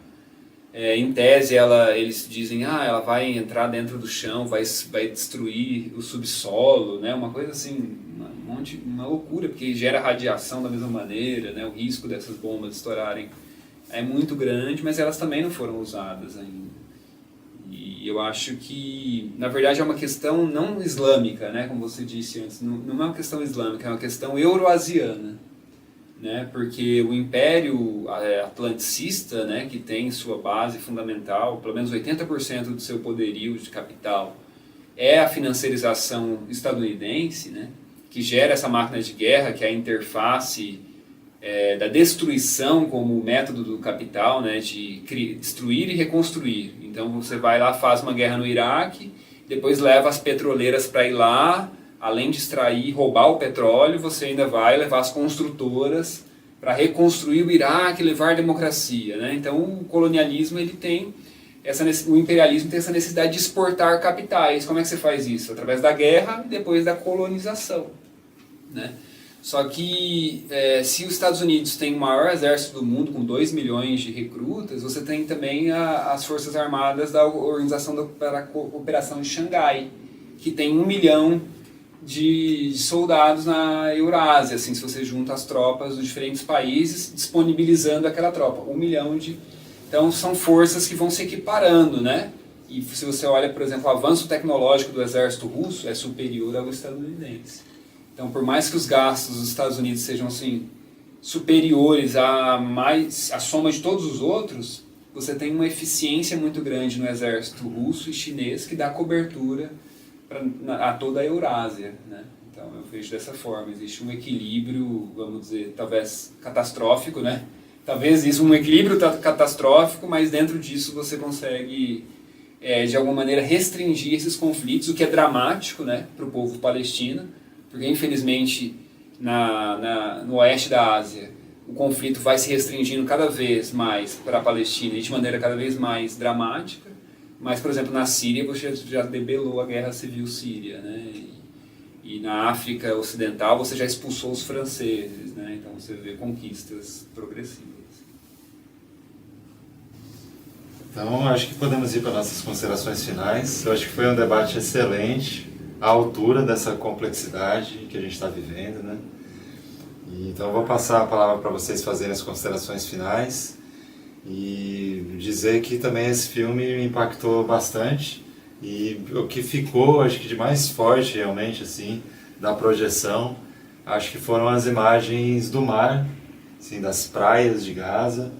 em tese eles dizem, ela vai entrar dentro do chão, vai destruir o subsolo, né? Uma coisa assim, uma loucura, porque gera radiação da mesma maneira, né? O risco dessas bombas estourarem é muito grande, mas elas também não foram usadas ainda. E eu acho que, na verdade, é uma questão não islâmica, né? Como você disse antes, não é uma questão islâmica, é uma questão euroasiana, né? Porque o Império Atlanticista, né, que tem sua base fundamental, pelo menos 80% do seu poderio de capital, é a financiarização estadunidense, né, que gera essa máquina de guerra, que é a interface da destruição como método do capital, né, de destruir e reconstruir. Então você vai lá, faz uma guerra no Iraque, depois leva as petroleiras para ir lá, além de extrair e roubar o petróleo, você ainda vai levar as construtoras para reconstruir o Iraque e levar a democracia, né? Então o colonialismo, ele tem o imperialismo tem essa necessidade de exportar capitais. Como é que você faz isso? Através da guerra e depois da colonização, né? Só que se os Estados Unidos têm o maior exército do mundo, com 2 milhões de recrutas, você tem também as Forças Armadas da Organização da Cooperação de Xangai, que tem 1 milhão de soldados na Eurásia, assim, se você junta as tropas dos diferentes países, disponibilizando aquela tropa. 1 milhão de... Então, são forças que vão se equiparando, né? E se você olha, por exemplo, o avanço tecnológico do exército russo é superior ao estadunidense. Então, por mais que os gastos dos Estados Unidos sejam, assim, superiores a soma de todos os outros, você tem uma eficiência muito grande no exército russo e chinês que dá cobertura a toda a Eurásia, né? Então eu vejo dessa forma, existe um equilíbrio, vamos dizer, talvez catastrófico, né? Talvez isso, um equilíbrio catastrófico, mas dentro disso você consegue, de alguma maneira, restringir esses conflitos, o que é dramático, né, para o povo palestino, porque infelizmente no oeste da Ásia o conflito vai se restringindo cada vez mais para a Palestina e de maneira cada vez mais dramática. Mas, por exemplo, na Síria você já debelou a guerra civil síria, né? E na África Ocidental você já expulsou os franceses, né? Então você vê conquistas progressivas. Então, acho que podemos ir para nossas considerações finais. Eu acho que foi um debate excelente, à altura dessa complexidade que a gente está vivendo, né? Então, eu vou passar a palavra para vocês fazerem as considerações finais. E dizer que também esse filme me impactou bastante, e o que ficou, acho que de mais forte realmente, assim, da projeção, acho que foram as imagens do mar, assim, das praias de Gaza,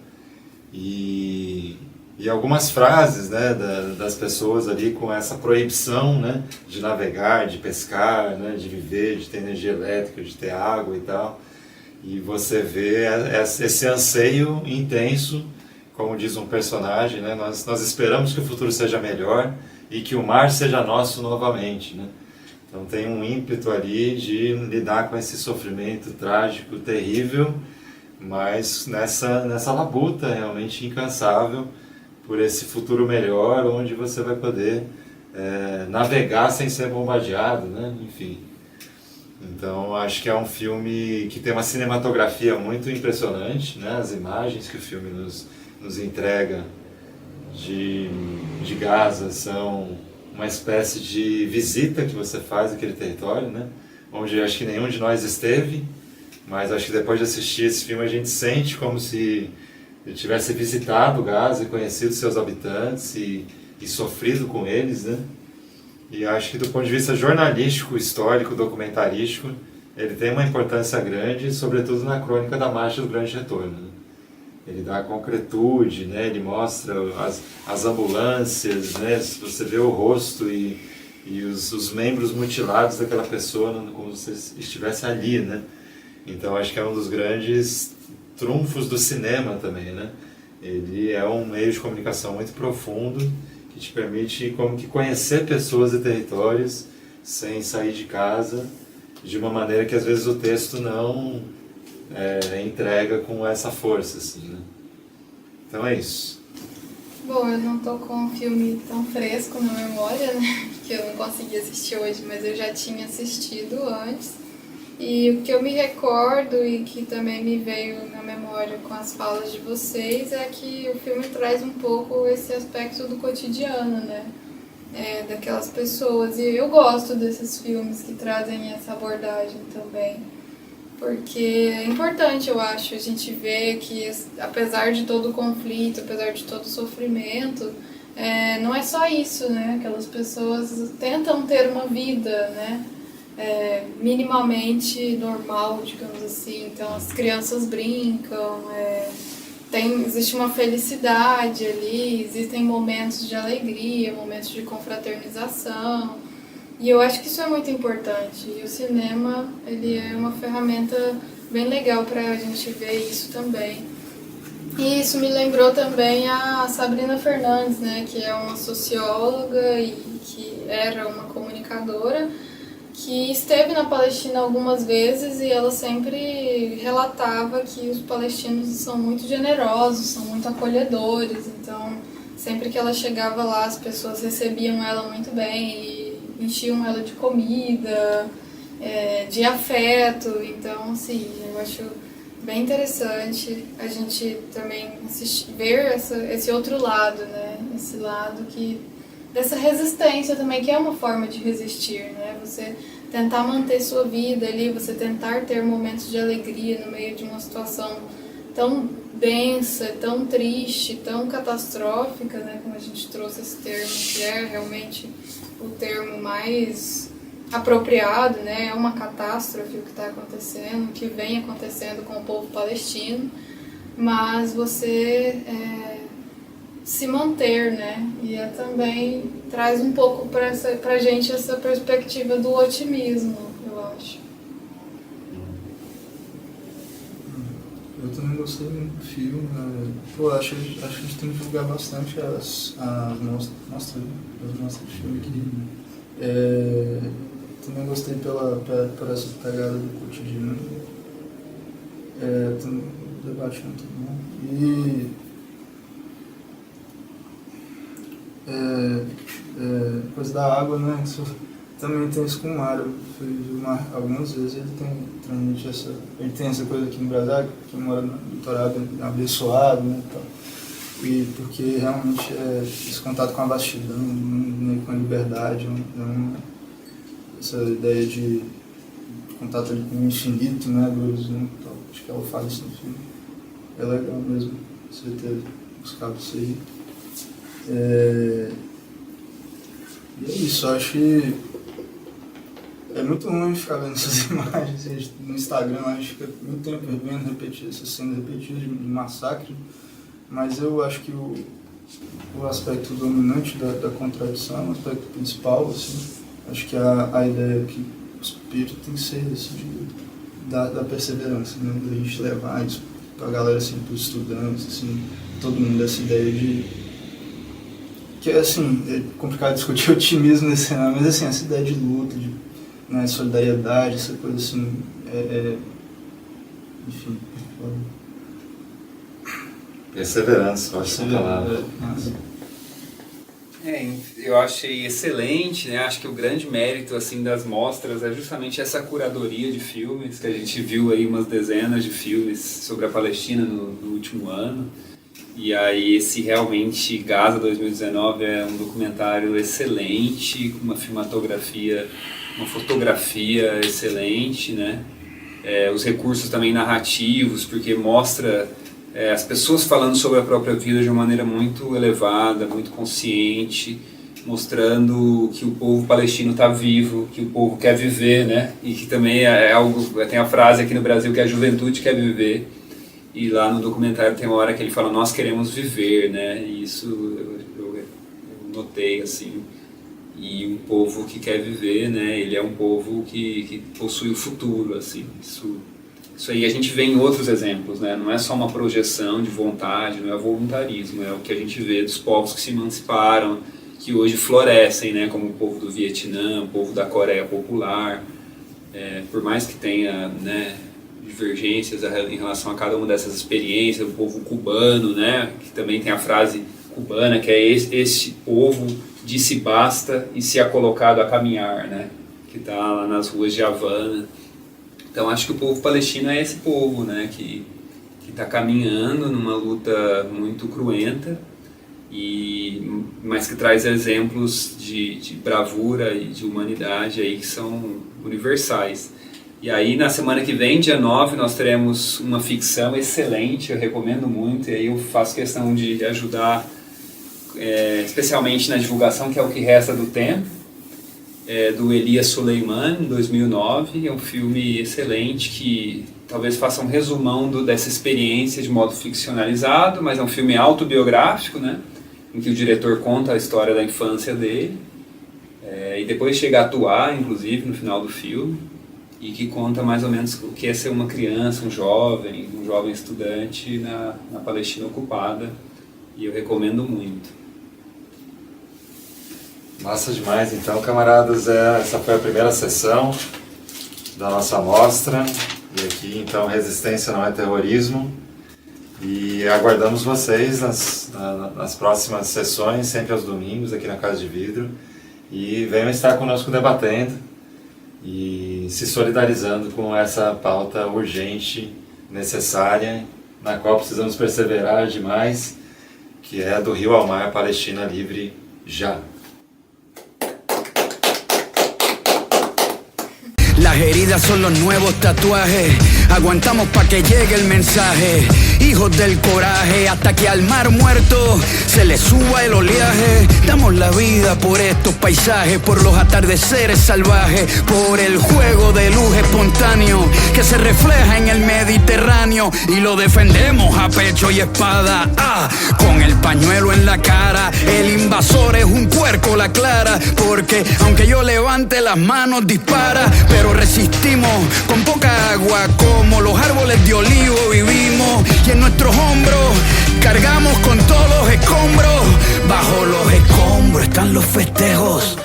e E algumas frases, né, das pessoas ali com essa proibição, né, de navegar, de pescar, né, de viver, de ter energia elétrica, de ter água e tal. E você vê esse anseio intenso, como diz um personagem, né, nós esperamos que o futuro seja melhor e que o mar seja nosso novamente, né? Então tem um ímpeto ali de lidar com esse sofrimento trágico, terrível, mas nessa labuta realmente incansável por esse futuro melhor, onde você vai poder navegar sem ser bombardeado, né? Enfim. Então acho que é um filme que tem uma cinematografia muito impressionante, né? As imagens que o filme nos entrega de Gaza são uma espécie de visita que você faz àquele território, né? Onde acho que nenhum de nós esteve, mas acho que depois de assistir esse filme a gente sente como se ele tivesse visitado Gaza e conhecido seus habitantes e sofrido com eles, né? E acho que do ponto de vista jornalístico, histórico, documentarístico, ele tem uma importância grande, sobretudo na crônica da Marcha do Grande Retorno, né? Ele dá concretude, né? Ele mostra as ambulâncias, né? Você vê o rosto e os membros mutilados daquela pessoa como se estivesse ali, né? Então acho que é um dos grandes trunfos do cinema também, né? Ele é um meio de comunicação muito profundo que te permite como que conhecer pessoas e territórios sem sair de casa, de uma maneira que às vezes o texto não entrega com essa força, assim, né? Então é isso. Bom, eu não tô com um filme tão fresco na memória, né? Que eu não consegui assistir hoje, mas eu já tinha assistido antes. E o que eu me recordo e que também me veio na memória com as falas de vocês é que o filme traz um pouco esse aspecto do cotidiano, né? Daquelas pessoas. E eu gosto desses filmes que trazem essa abordagem também. Porque é importante, eu acho, a gente ver que apesar de todo o conflito, apesar de todo o sofrimento, não é só isso, né? Aquelas pessoas tentam ter uma vida, né? Minimamente normal, digamos assim. Então as crianças brincam, existe uma felicidade ali, existem momentos de alegria, momentos de confraternização, e eu acho que isso é muito importante. E o cinema, ele é uma ferramenta bem legal para a gente ver isso também. E isso me lembrou também a Sabrina Fernandes, né, que é uma socióloga e que era uma comunicadora, que esteve na Palestina algumas vezes e ela sempre relatava que os palestinos são muito generosos, são muito acolhedores, então sempre que ela chegava lá as pessoas recebiam ela muito bem e enchiam ela de comida, de afeto, então assim, eu acho bem interessante a gente também ver esse outro lado, né? Esse lado dessa resistência também, que é uma forma de resistir, né? Você tentar manter sua vida ali, você tentar ter momentos de alegria no meio de uma situação tão densa, tão triste, tão catastrófica, né? Como a gente trouxe esse termo, que é realmente o termo mais apropriado, né? É uma catástrofe o que está acontecendo, o que vem acontecendo com o povo palestino, mas você se manter, né? E também traz um pouco pra gente essa perspectiva do otimismo, eu acho. Eu também gostei muito do filme, né? Pô, acho que a gente tem que divulgar bastante as mostras de filme aqui. Também gostei por essa pegada do cotidiano. Tem um debate muito bom. E coisa da água, né? Isso também tem isso com o mar. Eu fui ver o mar algumas vezes, ele tem essa coisa aqui no Brasil, que mora no litoral, abençoado, né? E porque realmente esse contato com a vastidão, com a liberdade, essa ideia de contato ali com o infinito, né, do horizonte, acho que ela fala isso no filme. É legal mesmo você ter buscado isso aí. E é isso, eu acho que é muito ruim ficar vendo essas imagens no Instagram, a gente fica muito tempo vendo essas cenas repetidas de massacre, mas eu acho que o aspecto dominante da contradição, o aspecto principal, assim. Acho que a ideia que o espírito tem que ser esse da perseverança, né? Da gente levar isso pra galera, assim, pros estudantes, assim, todo mundo, essa ideia de... Que, assim, é complicado discutir otimismo nesse cenário, mas, assim, essa ideia de luta, de, né, solidariedade, essa coisa, assim, enfim... Perseverança, eu acho que é a palavra. Eu achei excelente, né? Acho que o grande mérito assim das mostras é justamente essa curadoria de filmes, que a gente viu aí umas dezenas de filmes sobre a Palestina no último ano. E aí esse realmente Gaza 2019 é um documentário excelente, com uma filmatografia, uma fotografia excelente, né? Os recursos também narrativos, porque mostra as pessoas falando sobre a própria vida de uma maneira muito elevada, muito consciente, mostrando que o povo palestino está vivo, que o povo quer viver, né? E que também é algo, tem a frase aqui no Brasil que a juventude quer viver, e lá no documentário tem uma hora que ele fala, nós queremos viver, né? E isso eu notei, assim, e um povo que quer viver, né? Ele é um povo que possui o futuro, assim, Isso aí a gente vê em outros exemplos, né? Não é só uma projeção de vontade, não é voluntarismo, é o que a gente vê dos povos que se emanciparam, que hoje florescem, né? Como o povo do Vietnã, o povo da Coreia Popular. Por mais que tenha, né, divergências em relação a cada uma dessas experiências, o povo cubano, né? Que também tem a frase cubana, que é este povo disse basta e se ha colocado a caminhar, né? Que está lá nas ruas de Havana. Então acho que o povo palestino é esse povo, né, que está caminhando numa luta muito cruenta, mas que traz exemplos de bravura e de humanidade aí que são universais. E aí na semana que vem, dia 9, nós teremos uma ficção excelente, eu recomendo muito, e aí eu faço questão de ajudar, especialmente na divulgação, que é O Que Resta do Tempo, do Elias Suleiman, 2009. É um filme excelente que talvez faça um resumão dessa experiência de modo ficcionalizado, mas é um filme autobiográfico, né? Em que o diretor conta a história da infância dele, e depois chega a atuar, inclusive, no final do filme, e que conta mais ou menos o que é ser uma criança, um jovem estudante na Palestina ocupada, e eu recomendo muito. Massa demais, então, camaradas, essa foi a primeira sessão da nossa mostra, e aqui, então, Resistência Não é Terrorismo, e aguardamos vocês nas próximas sessões, sempre aos domingos, aqui na Casa de Vidro, e venham estar conosco debatendo e se solidarizando com essa pauta urgente, necessária, na qual precisamos perseverar demais, que é do Rio ao Mar, Palestina livre já. Las heridas son los nuevos tatuajes, aguantamos pa' que llegue el mensaje, hijos del coraje, hasta que al mar muerto se le suba el oleaje. Damos la vida por estos paisajes, por los atardeceres salvajes, por el juego de luz espontáneo que se refleja en el Mediterráneo, y lo defendemos a pecho y espada, con el pañuelo en la cara. El invasor es un puerco, la clara, porque aunque yo levante las manos dispara, pero resistimos con poca agua, como los árboles de olivo vivimos, y en nuestros hombros cargamos con todos los escombros. Bajo los escombros están los festejos